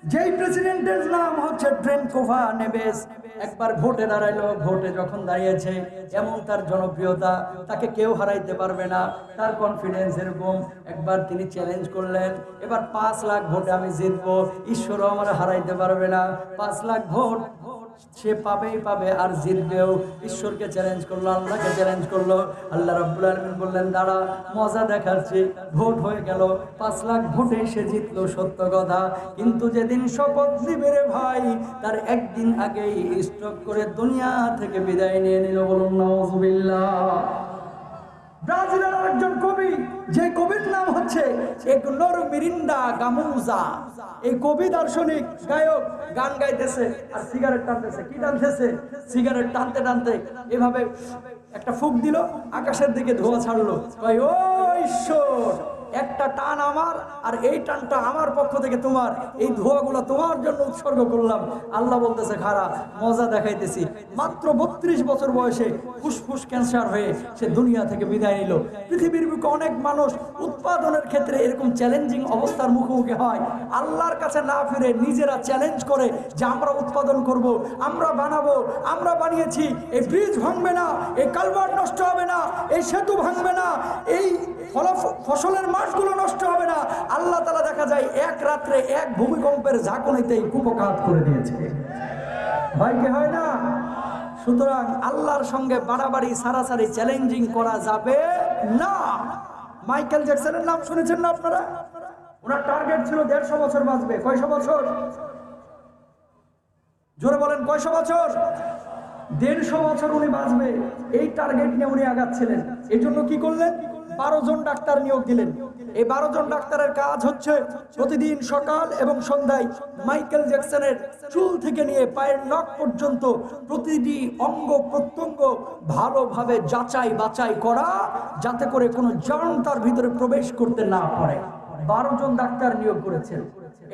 যেই প্রেসিডেন্টের নাম হচ্ছে ট্রেনকোভা নেবেস, একবার ভোটে দাঁড়াইলো, ভোটে যখন দাঁড়িয়েছে এমন তার জনপ্রিয়তা, তাকে কেউ হারাইতে পারবে না, তার কনফিডেন্স এরকম। একবার তিনি চ্যালেঞ্জ করলেন, এবার 5 লাখ ভোটে আমি জিতবো, ঈশ্বরও আমার হারাইতে পারবে না। 5 লাখ ভোট সে পাবেই পাবে আর জিতবেও। ঈশ্বরকে চ্যালেঞ্জ করলো, আল্লাহকে চ্যালেঞ্জ করলো। আল্লাহ রাব্বুল আলামিন বললেন, দাঁড়া, মজা দেখাচ্ছি। ভোট হয়ে গেল, 5 লাখ ভোটে সে জিতলো, সত্য কথা। কিন্তু যেদিন শপথ দিবে রে ভাই, তার একদিন আগেই স্ট্রোক করে দুনিয়া থেকে বিদায় নিয়ে নিল। বলুন নাউজুবিল্লাহ। ব্রাজিলের আরেকজন কবি, যে কবির নাম হচ্ছে ইগনোর মিরিন্ডা গামুজা। এই কবি, দার্শনিক, গায়ক গান গাইতেছে আর সিগারেট টানতেছে। কি টানতেছে? সিগারেট টানতে টানতে এভাবে একটা ফুঁক দিল, আকাশের দিকে ধোঁয়া ছাড়লো। কই, ও ঈশ্বর, একটা টান আমার আর এই টানটা আমার পক্ষ থেকে তোমার, এই ধোঁয়াগুলো তোমার জন্য উৎসর্গ করলাম। আল্লাহ বলতেছে, খারা মজা দেখাইতেছি। মাত্র 32 বছর বয়সে ফুসফুস ক্যান্সার হয়ে সে দুনিয়া থেকে বিদায় নিল। পৃথিবীর বুকে অনেক মানুষ উৎপাদনের ক্ষেত্রে এরকম চ্যালেঞ্জিং অবস্থার মুখোমুখি হয়, আল্লাহর কাছে না ফিরে নিজেরা চ্যালেঞ্জ করে যে আমরা উৎপাদন করব, আমরা বানাবো, আমরা বানিয়েছি। এই ব্রিজ ভাঙবে না, এই কালভার্ট নষ্ট হবে না, এই সেতু ভাঙবে না, এই ফসলের মাঠগুলো নষ্ট হবে না। আল্লাহ তাআলা দেখা যায় এক রাত্রে এক ভূমিকম্পের ঝাঁকুনিতেই কুপকাত করে দিয়েছে। ভয় কি হয় না? সুতরাং আল্লাহর সঙ্গে বাড়াবাড়ি, সারাসারি, চ্যালেঞ্জিং করা যাবে না। মাইকেল জ্যাকসনের নাম শুনেছেন না আপনারা? ওনার টার্গেট ছিল 150 বছর বাঁচবে। কয়শো বছর? জোরে বলেন, কয়শো বছর? 150 বছর উনি বাঁচবে, এই টার্গেট নিয়ে উনি আগাচ্ছিলেন। এই জন্য কি করলেন? 12 জন ডাক্তার নিয়োগ দিলেন। এই 12 জন ডাক্তারের কাজ হচ্ছে প্রতিদিন সকাল এবং সন্ধ্যায় মাইকেল জ্যাকসনের চুল থেকে নিয়ে পায়ের নখ পর্যন্ত প্রতিটি অঙ্গ প্রত্যঙ্গ ভালোভাবে যাচাই বাছাই করা, যাতে করে কোনো জার্ম তার ভিতরে প্রবেশ করতে না পারে। 12 জন ডাক্তার নিয়োগ করেছেন।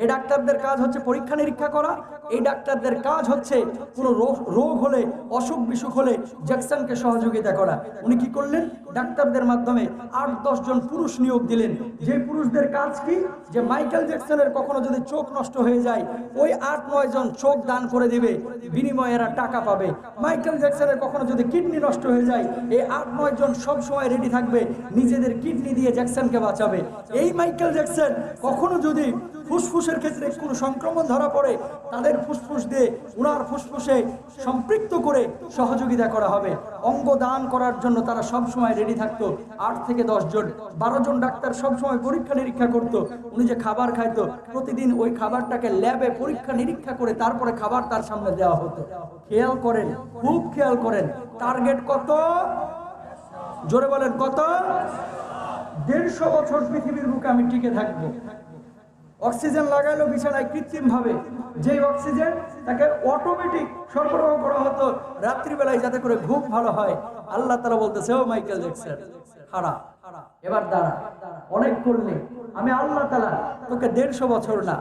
এই ডাক্তারদের কাজ হচ্ছে পরীক্ষা নিরীক্ষা করা। এই ডাক্তারদের কাজ হচ্ছে কোনো রোগ হলে, অসুখ বিসুখ হলে জ্যাকসনকে সহযোগিতা করা। উনি কি করলেন? ডাক্তারদের মাধ্যমে 8-10 জন পুরুষ নিয়োগ দিলেন। যে পুরুষদের কাজ কি? যে মাইকেল জ্যাকসনের কখনো যদি চোখ নষ্ট হয়ে যায়, ওই 8-9 জন চোখ দান করে দিবে, বিনিময়ে এরা টাকা পাবে। মাইকেল জ্যাকসনের কখনো যদি কিডনি নষ্ট হয়ে যায়, এই 8-9 জন সব সময় রেডি থাকবে, নিজেদের কিডনি দিয়ে জ্যাকসনকে বাঁচাবে। এই মাইকেল জ্যাকসন কখনো যদি ফুসফুসের ক্ষেত্রে কোনো সংক্রমণ ধরা পড়ে, তাদের ফুসফুস দিয়ে উনার ফুসফুসে সম্পৃক্ত করে সহযোগিতা করা হবে। অঙ্গ দান করার জন্য তারা সব সময় রেডি থাকতো। 8 থেকে 10 জন, 12 জন ডাক্তার সব সময় পরীক্ষা নিরীক্ষা করতো। উনি যে খাবার খাইতো, প্রতিদিন ওই খাবারটাকে ল্যাবে পরীক্ষা নিরীক্ষা করে তারপরে খাবার তার সামনে দেওয়া হতো। খেয়াল করেন, খুব খেয়াল করেন। টার্গেট কত? জোরে বলেন, কত? 150 বছর পৃথিবীর বুকে আমি টিকে থাকবো। অক্সিজেন লাগাইলো বিছানায় কৃত্রিম ভাবে, যে অক্সিজেন তাকে অটোমেটিক সরবরাহ করা হতো রাত্রিবেলায়, যাতে করে ঘুম ভালো হয়। আল্লাহ তাআলা বলতেছে, ও মাইকেল জ্যাকসন, হারা, এবার দাঁড়া, অনেক করলে। আমি আল্লাহ তাআলা তোকে 150 বছর না,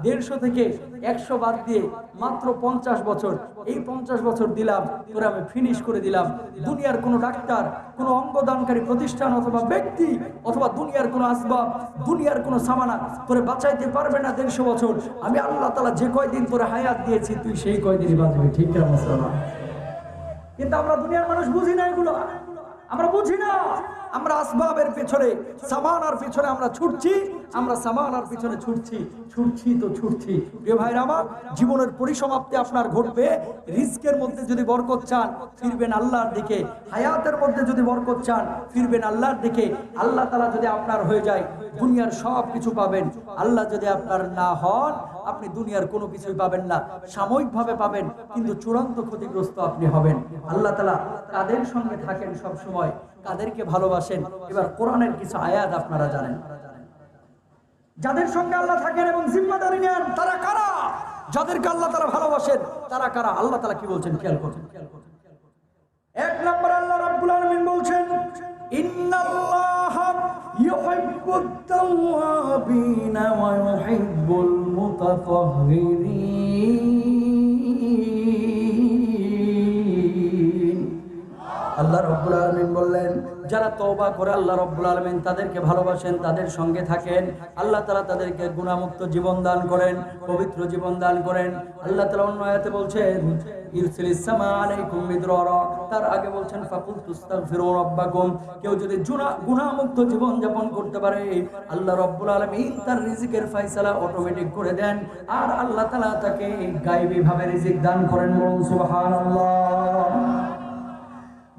150 থেকে 100 বাদ দিয়ে মাত্র 50 বছর, এই 50 বছর দিলাম তোরে, আমি ফিনিশ করে দিলাম। দুনিয়ার কোনো ডাক্তার, কোনো অঙ্গদানকারী প্রতিষ্ঠান অথবা ব্যক্তি অথবা দুনিয়ার কোনো আসবাব, দুনিয়ার কোনো সামানা তোরে বাঁচাইতে পারবে না 150 বছর। আমি আল্লাহ তাআলা যে কয়দিন তোরে হায়াত দিয়েছি, তুই সেই কয়দিনই বাঁচবি। ঠিক না মুসলমান? কিন্তু আমরা দুনিয়ার মানুষ বুঝি না এগুলো, আমরা বুঝি না। আমরা আসবাবের পেছনে, সামানার পিছনে আমরা ছুটছি, আমরা সামানার পিছনে ছুটছি তো ছুটছি। প্রিয় ভাইরা আমার, জীবনের পরিসমাপ্তি আপনার ঘটবে। রিস্কের মধ্যে যদি বরকত চান, ফিরবেন আল্লাহর দিকে। হায়াতের মধ্যে যদি বরকত চান, ফিরবেন আল্লাহর দিকে। আল্লাহ তাআলা যদি আপনার হয়ে যায়, দুনিয়ার সব কিছু পাবেন। আল্লাহ যদি আপনার না হন, আপনি দুনিয়ার কোনো কিছুই পাবেন না। সাময়িকভাবে পাবেন, কিন্তু চূড়ান্ত ক্ষতিগ্রস্ত আপনি হবেন। আল্লাহ তাআলা কাদের সঙ্গে থাকেন সব সময়, কাদেরকে ভালোবাসেন। এবার কোরআনের কিছু আয়াত আপনারা জানেন। যাদের সঙ্গে আল্লাহ থাকেন এবং জিম্মাদারি নেন, তারা কারা? যাদেরকে আল্লাহ তাআলা ভালোবাসেন, তারা কারা? আল্লাহ তাআলা কি বলছেন খেয়াল করুন। 1 নম্বর আল্লাহ রাব্বুল আলামিন বলছেন, ইন্নাল্লাহা ইউহিব্বুত তাওয়াবিনা ওয়া ইউহিব্বুল মুতাতাহহিরিন। আল্লাহ রাব্বুল আলামিন বললেন, যারা তওবা করে আল্লাহ রাব্বুল আলামিন তাদেরকে ভালোবাসেন, তাদের সঙ্গে থাকেন, আল্লাহ তাআলা তাদেরকে গুনাহমুক্ত জীবন দান করেন, পবিত্র জীবন দান করেন। আল্লাহ তাআলা অন্য আয়াতে বলছেন ইরসিলিস সামা আলাইকুম মিদরারা, তার আগে বলছেন ফাকুল তুস্তাগফিরু রাব্বাকুম। কেউ যদি গুনাহমুক্ত জীবন যাপন করতে পারে আল্লাহ রাব্বুল আলামিন তার রিজিকের ফয়সালা অটোমেটিক করে দেন, আর আল্লাহ তাআলা তাকে গায়বী ভাবে রিজিক দান করেন। বলুন সুবহানাল্লাহ।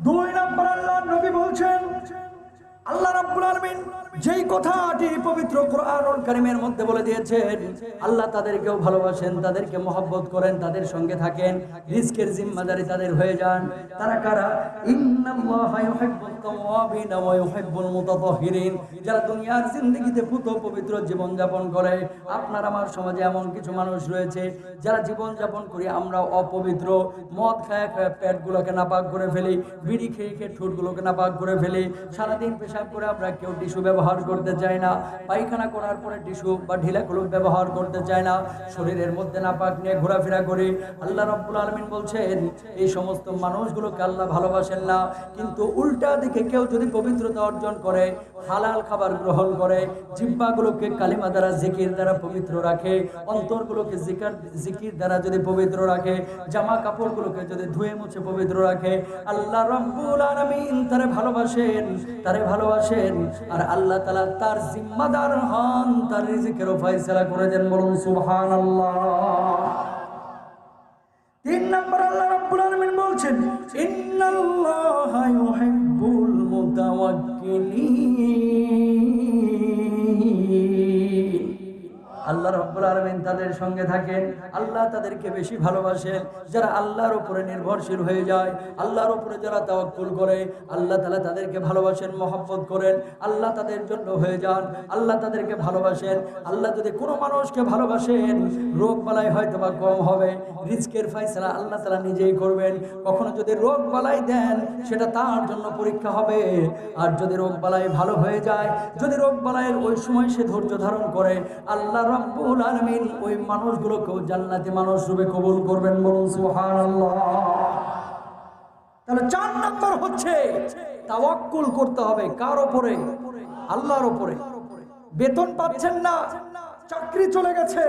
2 নম্বর আল্লাহর নবী বলছেন, আল্লাহ রাব্বুল আলামিন যেই কথাটি পবিত্র কোরআনুল কারীমের মধ্যে বলে দিয়েছেন, আল্লাহ তাদেরকেও ভালোবাসেন, তাদেরকে মহব্বত করেন, তাদের সঙ্গে থাকেন, রিজকের জিম্মাদারি তাদের হয়ে যান। তারা কারা? ইন্নাল্লাহা ইউহিব্বুত তাওয়াবিন ওয়া ইউহিব্বুল মুতাতাহহিরিন। যারা দুনিয়ার জিন্দেগিতে পুত পবিত্র জীবন যাপন করে। আপনার আমার সমাজে এমন কিছু মানুষ রয়েছে যারা জীবন যাপন করি আমরা অপবিত্র, মদ খায় খায় পেটগুলোকে নাপাক করে ফেলি, বিড়ি খেয়ে খেয়ে ঠোঁটগুলোকে নাপাক করে ফেলি, সারাদিন পেশাব করে আমরা কেউ টিস্যু ব্যবহার করতে চাই না, পায়খানা করার পরে টিস্যু বা ঢিলা কলম ব্যবহার করতে চায় না, শরীরের মধ্যে নাপাক নিয়ে ঘোরাফেরা করি। আল্লাহ রাব্বুল আলামিন বলছেন এই সমস্ত মানুষগুলোকে আল্লাহ ভালোবাসেন না। কিন্তু উল্টা দিকে কেউ যদি পবিত্রতা অর্জন করে, হালাল খাবার গ্রহণ করে, জিহ্বাগুলোকে কালিমা দ্বারা জিকির দ্বারা পবিত্র রাখে, অন্তরগুলোকে জিকির দ্বারা যদি পবিত্র রাখে, জামা কাপড়গুলোকে যদি ধুয়ে মুছে পবিত্র রাখে, আল্লাহ রাব্বুল আলামিন তারে ভালোবাসেন, তারে ভালোবাসেন, আর আল্লাহ তাআলা তার জিম্মাদার হন, তার রিজিকেরও ফয়সালা করে দেন। বলুন সুবহানাল্লাহ। 3 নম্বর আল্লাহ রাব্বুল আলামিন বলছেন ইন্নাল্লাহা ইউহিব্বুল মুতাওয়াক্কিলিন। আল্লাহ রাব্বুল আলামিন তাদের সঙ্গে থাকেন, আল্লাহ তাদেরকে বেশি ভালোবাসেন যারা আল্লাহর উপরে নির্ভরশীল হয়ে যায়, আল্লাহর উপরে যারা তাওয়াক্কুল করে, আল্লাহ তাআলা তাদেরকে ভালোবাসেন, মহব্বত করেন, আল্লাহ তাদের জন্য হয়ে যান, আল্লাহ তাদেরকে ভালোবাসেন। আল্লাহ যদি কোনো মানুষকে ভালোবাসেন রোগ বালাই হয়তো বা কম হবে, রিজকের ফয়সালা আল্লাহ তাআলা নিজেই করবেন। কখনো যদি রোগ বালাই দেন সেটা তার জন্য পরীক্ষা হবে, আর যদি রোগ বালাই ভালো হয়ে যায়, যদি রোগ বালাইয়ের ওই সময় সে ধৈর্য ধারণ করে, আল্লাহ রাব্বুল আলামিন ওই মানুষগুলোকেও জান্নাতি মানুষ রূপে কবুল করবেন। বলুন সুবহানাল্লাহ। তাহলে 4 নম্বর হচ্ছে তাওয়াক্কুল করতে হবে কার উপরে? আল্লাহর উপরে। বেতন পাচ্ছেন না, চাকরি চলে গেছে,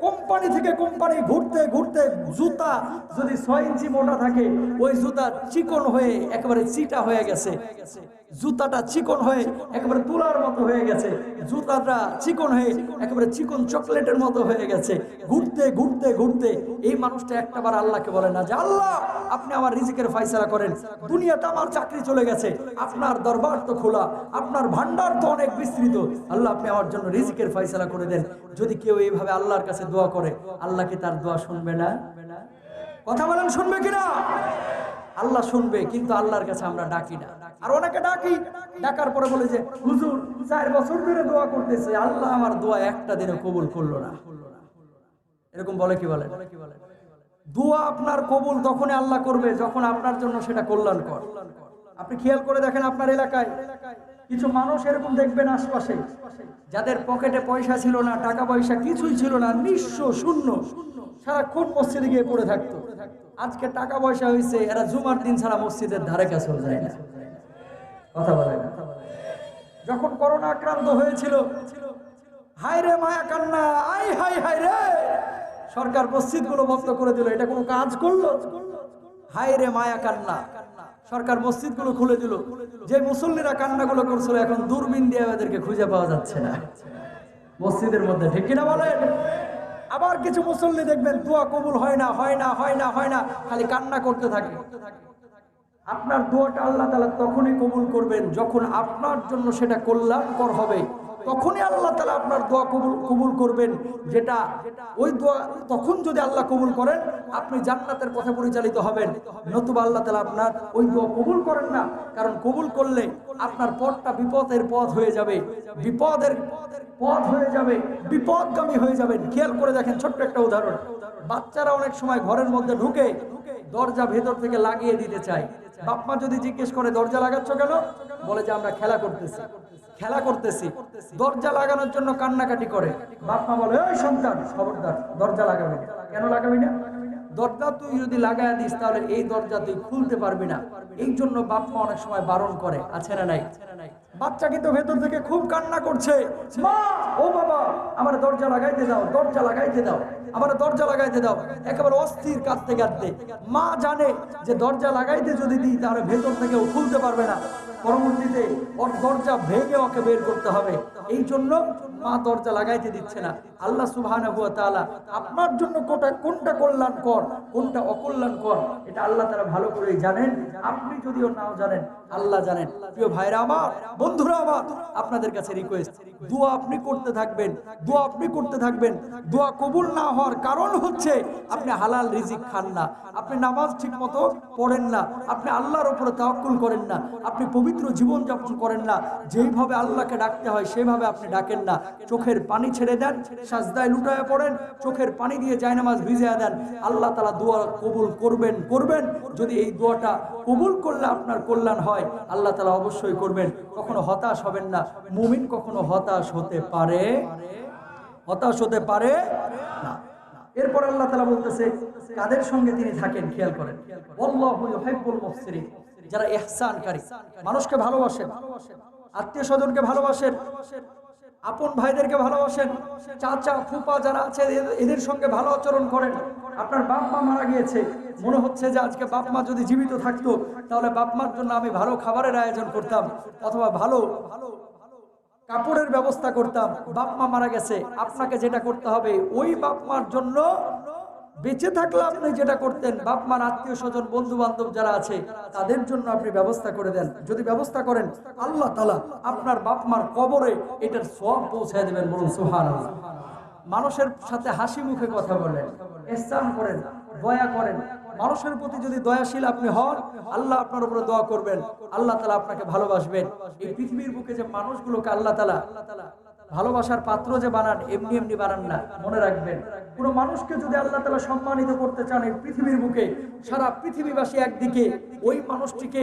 কোম্পানি থেকে কোম্পানি ঘুরতে ঘুরতে জুতা যদি 6 ইঞ্চি মোটা থাকে, ওই জুতা চিকন হয়ে একেবারে চিটা হয়ে গেছে, জুতাটা চিকন হয়ে একেবারে তুলার মতো হয়ে গেছে, জুতাটা চিকন হয়ে একেবারে চিকন চকলেটের মতো হয়ে গেছে, ঘুরতে ঘুরতে ঘুরতে এই মানুষটা একটাবার আল্লাহকে বলে না যে আল্লাহ আপনি আমার রিজিকের ফয়সালা করেন, দুনিয়াতে আমার চাকরি চলে গেছে, আপনার দরবার তো খোলা, আপনার ভান্ডার তো অনেক বিস্তৃত, আল্লাহ আপনি আমার জন্য রিজিকের ফয়সালা করে দেন। যদি কেউ এইভাবে আল্লাহর কাছে দোয়া করে, আল্লাহ কি তার দোয়া শুনবে না? কথা বলেন, শুনবে কিনা? আল্লাহ শুনবে, কিন্তু আল্লাহর কাছে আমরা ডাকি না। আর অনেকে ডাকি, ডাকার পরে বলে যে হুজুর 4 বছর ধরে দোয়া করতেছে, আল্লাহ আমার দোয়া একটা দিনে কবুল করলো না। এরকম বলে কি বলে? দোয়া আপনার কবুল তখনই আল্লাহ করবে যখন আপনার জন্য সেটা কল্যাণকর। আপনি খেয়াল করে দেখেন আপনার এলাকায় কিছু মানুষ এরকম দেখবেন আশপাশে, যাদের পকেটে পয়সা ছিল না, টাকা পয়সা কিছুই ছিল না, নিঃস্ব শূন্য, সারাক্ষণ মসজিদে গিয়ে পড়ে থাকতো। আজকে টাকা পয়সা হয়েছে, এরা জুমার দিন ছাড়া মসজিদের ধারে কাছেও যায় না। কথা বলে না। যখন করোনা আক্রান্ত হয়েছিল, হায় রে মায়া কান্না, আই হাই হাই রে, সরকার মসজিদগুলো বন্ধ করে দিল, এটা কোনো কাজ করলো? হায় রে মায়া কান্না, সরকার মসজিদগুলো খুলে দিল। যে মুসল্লিরা কান্নাগুলো করছিল এখন দূরবীন দিয়ে এদেরকে খুঁজে পাওয়া যাচ্ছে না মসজিদের মধ্যে, ঠিক কিনা বলেন? আবার কিছু মুসল্লি দেখবেন দোয়া কবুল হয় না, হয় না, হয় না, হয় না, খালি কান্না করতে থাকে। আপনার দোয়াটা আল্লাহ তাআলা তখনই কবুল করবেন যখন আপনার জন্য সেটা কল্যাণকর হবে, তখনই আল্লাহ তাআলা আপনার দোয়া কবুল করবেন। যেটা ওই দোয়া তখন যদি আল্লাহ কবুল করেন আপনি জান্নাতের পথে পরিচালিত হবেন, নতুবা আল্লাহ তাআলা আপনার ওই দোয়া কবুল করেন না। কারণ কবুল করলে আপনার পথটা বিপদের পথ হয়ে যাবে, বিপদের পথ হয়ে যাবে, বিপদগামী হয়ে যাবেন। খেয়াল করে দেখেন, ছোট্ট একটা উদাহরণ, বাচ্চারা অনেক সময় ঘরের মধ্যে ঢুকে দরজা ভেতর থেকে লাগিয়ে দিতে চায়। বাপ মা যদি জিজ্ঞেস করে দরজা লাগাচ্ছ কেন, বলে যে আমরা খেলা করতেছি, খেলা করতেছি। দরজা লাগানোর জন্য কান্নাকাটি করে, বাপ মা বলে ওই সন্তান খবরদার দরজা লাগাবি না। কেন লাগাবি না? দরজা তুই যদি লাগায় দিস তাহলে এই দরজা তুই খুলতে পারবি না। এই জন্য বাপ মা অনেক সময় বারণ করে, আছে না নাই? বাচ্চা কিন্তু ভেতর থেকে খুব কান্না করছে, মা ও বাবা আমার দরজা লাগাইতে দাও, দরজা লাগাইতে দাও, আমার দরজা লাগাইতে দাও, একেবারে অস্থির কাঁদতে কাঁদতে। মা জানে যে দরজা লাগাইতে যদি দিই তাহলে ভেতর থেকে ও খুলতে পারবে না, পরবর্তীতে ওর দরজা ভেঙে ওকে বের করতে হবে। এই জন্য মা দরজা লাগাইতে দিচ্ছে না। আল্লাহ সুবহানাহু ওয়া তাআলা আপনার জন্য কোনটা কল্যাণকর কোনটা অকল্যাণকর এটা আল্লাহ তাআলা ভালো করেই জানেন, আপনি যদিও নাও জানেন আল্লাহ জানেন। প্রিয় ভাইরা আমার, বন্ধুরা আমার, আপনাদের কাছে রিকোয়েস্ট, দোয়া আপনি করতে থাকবেন, দোয়া আপনি করতে থাকবেন। দোয়া কবুল না হওয়ার কারণ হচ্ছে আপনি হালাল রিজিক খান না, আপনি নামাজ ঠিক মতো পড়েন না, আপনি আল্লাহর উপরে তাওয়াক্কুল করেন না, আপনি পবিত্র জীবন যাপন করেন না, যেইভাবে আল্লাহকে ডাকতে হয় সেভাবে আপনি ডাকেন না, চোখের পানি ছেড়ে দেন, সাজদায় লুটায় পড়েন, চোখের পানি দিয়ে জায়নামাজ ভিজিয়ে দেন, আল্লাহ তাআলা দোয়া কবুল করবেন। যদি এই দোয়াটা কবুল করলে আপনার কল্যাণ হয় আল্লাহ তাআলা অবশ্যই করবেন। কখনো হতাশ হবেন না, মুমিন কখনো হতাশ হতে পারে না। এরপর আল্লাহ তাআলা বলতেছে কাদের সঙ্গে তিনি থাকেন খেয়াল করেন, আল্লাহু ইউহিব্বুল মুহসিনিন, যারা ইহসানকারী, মানুষকে ভালোবাসেন, আত্মীয় স্বজনকে ভালোবাসেন, আপন ভাইদেরকে ভালোবাসেন, চাচা ফুপা যারা আছে এদের সঙ্গে ভালো আচরণ করেন। আপনার বাপ মা মারা গিয়েছে, মনে হচ্ছে যে আজকে বাপ মা যদি জীবিত থাকতো তাহলে বাপ মার জন্য আমি ভালো খাবারের আয়োজন করতাম অথবা ভালো কাপড়ের ব্যবস্থা করতাম। বাপ মা মারা গেছে, আপনাকে যেটা করতে হবে ওই বাপ মার জন্য বেঁচে থাকলে আপনি যেটা করতেন, বাপ মার আত্মীয় স্বজন বন্ধু বান্ধব যারা আছে তাদের জন্য আপনি ব্যবস্থা করে দেন। যদি ব্যবস্থা করেন আল্লাহ তাআলা আপনার বাপ মার কবরে এটার সওয়াব পৌঁছায় দেবেন। বলুন সুবহানাল্লাহ। মানুষের সাথে হাসি মুখে কথা বলেন, ইহসান করেন, দয়া করেন। মানুষের প্রতি যদি দয়াশীল আপনি হন আল্লাহ আপনার উপরে দোয়া করবেন, আল্লাহ তাআলা আপনাকে ভালোবাসবেন। এই পৃথিবীর বুকে যে মানুষগুলোকে আল্লাহ তাআলা ভালোবাসার পাত্র যে বানান এমনি এমনি বানান না, মনে রাখবেন। কোন মানুষকে যদি আল্লাহ তাআলা সম্মানিত করতে চান এই পৃথিবীর বুকে, সারা পৃথিবীবাসী একদিকে, ওই মানুষটিকে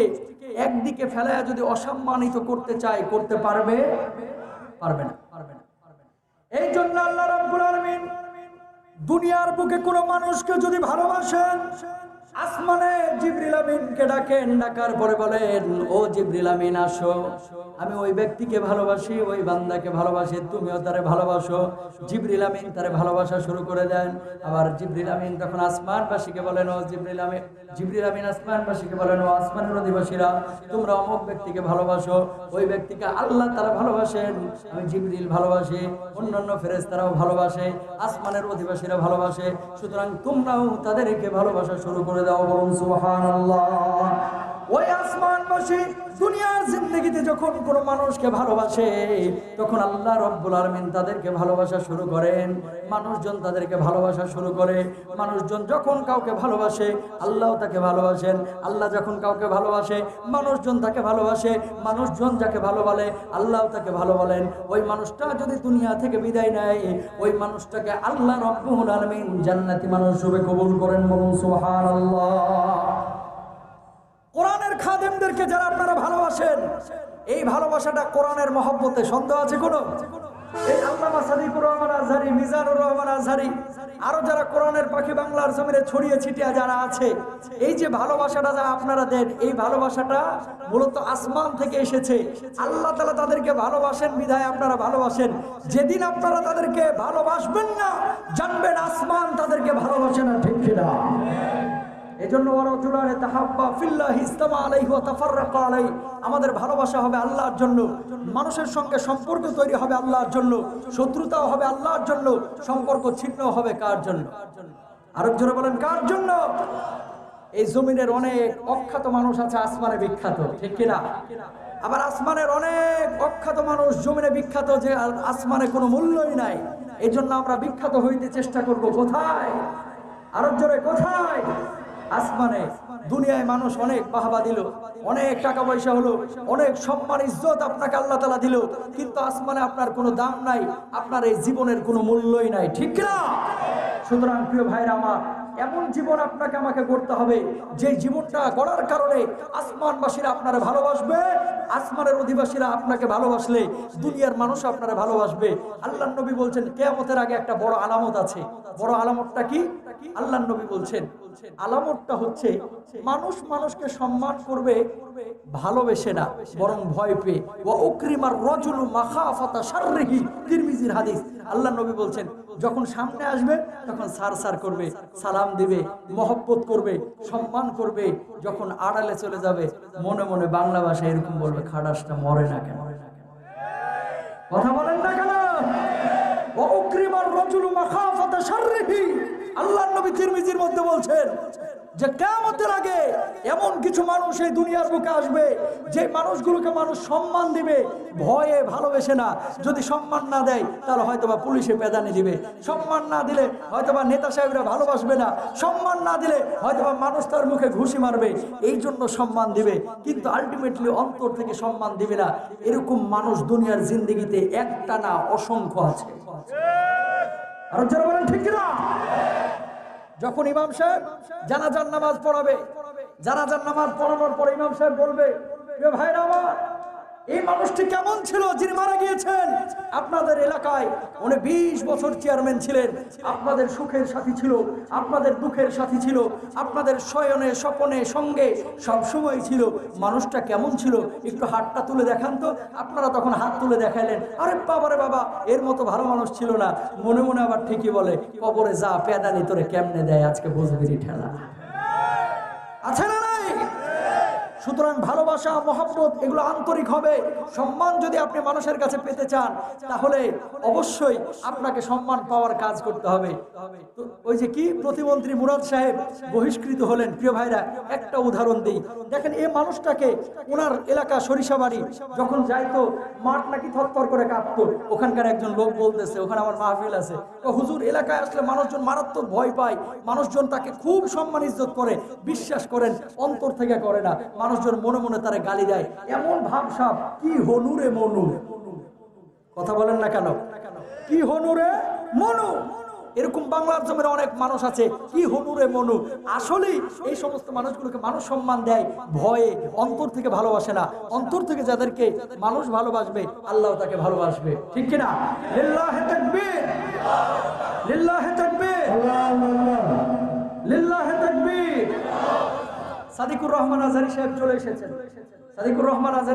একদিকে ফেলায়া যদি অসম্মানিত করতে চায় করতে পারবে না। এই জন্য আল্লাহ রাব্বুল আলামিন দুনিয়ার বুকে কোন মানুষকে যদি ভালোবাসেন আসমানে জিবরিল আমিনকে ডাকেন, ডাকার পরে বলেন ও জিবরিল আমিন আসো, আমি ওই ব্যক্তিকে ভালোবাসি, ওই বান্দাকে ভালোবাসি, তুমিও তারে ভালোবাসো। জিবরিল আমিন তারে ভালোবাসা শুরু করে দেন। আবার জিবরিল আমিন তখন আসমানবাসীকে বলেন ও জিবরিল আমিন আসমানবাসীকে বলেন ও আসমানের অধিবাসীরা তোমরা অমুক ব্যক্তিকে ভালোবাসো, ওই ব্যক্তিকে আল্লাহ তারা ভালোবাসেন, আমি জিবরিল ভালোবাসি, অন্যান্য ফেরেশতারাও ভালোবাসে, আসমানের অধিবাসীরা ভালোবাসে, সুতরাং তোমরাও তাদেরকে ভালোবাসা শুরু করে দাও। বলুন সুবহানাল্লাহ। ওই আসমানবাসী দুনিয়ার জিন্দেগিতে যখন কোনো মানুষকে ভালোবাসে তখন আল্লাহ রাব্বুল আলামিন তাদেরকে ভালোবাসা শুরু করেন, মানুষজন তাদেরকে ভালোবাসা শুরু করে। মানুষজন যখন কাউকে ভালোবাসে আল্লাহও তাকে ভালোবাসেন, আল্লাহ যখন কাউকে ভালোবাসে মানুষজন তাকে ভালোবাসে, মানুষজন যাকে ভালোবাসে আল্লাহও তাকে ভালোবাসেন। ওই মানুষটা যদি দুনিয়া থেকে বিদায় নেয় ওই মানুষটাকে আল্লাহ রাব্বুল আলামিন জান্নাতি মানুষ রূপে কবুল করেন। বলুন সুবহানাল্লাহ। কোরআনের খাদেমদেরকে যারা আপনারা ভালোবাসেন এই ভালোবাসাটা কোরআনের মহব্বতে সন্দেহ আছে কোনো? এই আল্লামা সাদিকুর রহমান আজহারি, মিজানুর রহমান আজহারি, আরো যারা কোরআনের পাখি বাংলার জমিনে ছড়িয়ে ছিটিয়ে যারা আছে, এই যে ভালোবাসাটা যা আপনারা দেন এই ভালোবাসাটা মূলত আসমান থেকে এসেছে। আল্লাহ তাআলা তাদেরকে ভালোবাসেন বিধায় আপনারা ভালোবাসেন। যেদিন আপনারা তাদেরকে ভালোবাসবেন না জানবেন আসমান তাদেরকে ভালোবাসে না, ঠিক কিনা? এজন্য ওয়ারাজুলানে তাহাব্বা ফিল্লাহি ইসতামা আলাইহি ওয়া তাফাররাকা আলাইহি, আমাদের ভালোবাসা হবে আল্লাহর জন্য, মানুষের সঙ্গে সম্পর্ক তৈরি হবে আল্লাহর জন্য, শত্রুতাও হবে আল্লাহর জন্য, সম্পর্ক ছিন্ন হবে কার জন্য? আরেকজনে বলেন কার জন্য? এই জমিনের অনেক অখ্যাত মানুষ আছে আসমানে বিখ্যাত, ঠিক কিনা? আবার আসমানের অনেক অখ্যাত মানুষ জমিনে বিখ্যাত যে আসমানে কোনো মূল্যই নাই। এই জন্য আমরা বিখ্যাত হইতে চেষ্টা করব কোথায়? আরেকজনে কোথায়? আসমানে। দুনিয়ায় মানুষ অনেক বাহবা দিল, অনেক টাকা পয়সা হলো, অনেক সম্মান ইজ্জত আপনাকে আল্লাহ তাআলা দিল, কিন্তু আসমানে আপনার কোনো দাম নাই, আপনার এই জীবনের কোনো মূল্যই নাই, ঠিক না? সুতরাং প্রিয় ভাইরা আমার, এমন জীবন আপনাকে আমাকে গড়তে হবে যে জীবনটা গড়ার কারণে আসমানবাসীরা আপনারা ভালোবাসবে, আসমানের অধিবাসীরা আপনাকে ভালোবাসলে দুনিয়ার মানুষ আপনারা ভালোবাসবে। আল্লাহর নবী বলছেন কিয়ামতের আগে একটা বড় আলামত আছে, বড় আলামতটা কি? আল্লাহর নবী বলছেন আলামতটা হচ্ছে মানুষ মানুষকে সম্মান করবে ভালোবেসে না, বরং ভয় পেয়ে। ওয়া উকরিমার রাজুলু মাখাফাতা শাররিহি, তিরমিজির হাদিস। আল্লাহর নবী বলছেন যখন সামনে আসবে তখন সার সার করবে, সালাম দিবে, মহব্বত করবে, সম্মান করবে। যখন আড়ালে চলে যাবে মনে মনে বাংলা ভাষায় এরকম বলবে, খাটাসটা মরে না কেন? কথা বলেন না কেন? ওয়া উকরিমার রাজুলু মাখাফাতা শাররিহি, আল্লাহর নবী তিরমিজির মধ্যে বলছেন যে কিয়ামতের আগে এমন কিছু মানুষ এই দুনিয়ার বুকে আসবে যে মানুষগুলোকে মানুষ সম্মান দিবে ভয়ে, ভালোবেসে না। যদি সম্মান না দেয় তাহলে হয়তোবা পুলিশে পেদানি দিবে, সম্মান না দিলে হয়তোবা নেতা সাহেবরা ভালোবাসবে না, সম্মান না দিলে হয়তোবা মানুষ তার মুখে ঘুষি মারবে, এই জন্য সম্মান দিবে, কিন্তু আলটিমেটলি অন্তর থেকে সম্মান দিবে না। এরকম মানুষ দুনিয়ার জিন্দেগিতে একটা না অসংখ্য আছে। আর যারা বলেন ঠিক কিনা? যখন ইমাম সাহেব জানাজার নামাজ পড়াবে, জানাজার নামাজ পড়ানোর পরে ইমাম সাহেব বলবে, ভাইরা আমার, এই মানুষটি কেমন ছিল যিনি মারা গিয়েছেন? আপনাদের এলাকায় উনি 20 বছর চেয়ারম্যান ছিলেন, আপনাদের সুখের সাথী ছিল, আপনাদের দুঃখের সাথী ছিল, আপনাদের শয়নে স্বপনে সঙ্গে সব সময় ছিল। মানুষটা কেমন ছিল একটু হাতটা তুলে দেখান তো। আপনারা তখন হাত তুলে দেখাইলেন, আরে বাবারে বাবা, এর মতো ভালো মানুষ ছিল না। মনে মনে আবার ঠিকই বলে, কবরে যা পেদানি তোরে কেমনে দেয় আজকে বুঝবি ঠেলা। আছে না নাই? সুতরাং ভালোবাসা, মহব্বত এগুলো আন্তরিক হবে। সম্মান যদি আপনি মানুষের কাছে পেতে চান তাহলে অবশ্যই আপনাকে সম্মান পাওয়ার কাজ করতে হবে। তো ওই যে কি প্রতিমন্ত্রী মুরাদ সাহেব বহিষ্কৃত হলেন, প্রিয় ভাইরা একটা উদাহরণ দিই। দেখেন এই মানুষটাকে ওনার এলাকা সরিষাবাড়ি যখন যাইতো মাঠ নাকি থরথর করে কাঁপতো। ওখানকার একজন লোক বলতেছে, ওখানে আমার মাহফিল আছে, তো হুজুর এলাকায় আসলে মানুষজন মারাত্মক ভয় পায়, মানুষজন তাকে খুব সম্মান ইজ্জত করে, বিশ্বাস করেন অন্তর থেকে করে না, মানুষজন মনে মনে তারে গালি দেয়। এমন ভাবসাব, কি হনুরে মনু। কথা বলেন না কেন? কি হনুরে মনু। এরকম বাংলার জমির অনেক মানুষ আছে, কি হনুরে মনু। আসলে এই সমস্ত মানুষগুলোকে মানুষ সম্মান দেয় ভয়ে, অন্তর থেকে ভালোবাসে না। অন্তর থেকে যাদেরকে মানুষ ভালোবাসবে আল্লাহ তাকে ভালোবাসবে, ঠিক কিনা? লিল্লাহি তাকবীর, লিল্লাহি তাকবীর, লিল্লাহি তাকবীর। সাদিকুর রহমান আজহারী সাহেব চলে এসেছেন। সাদিকুর রহমান আজহারী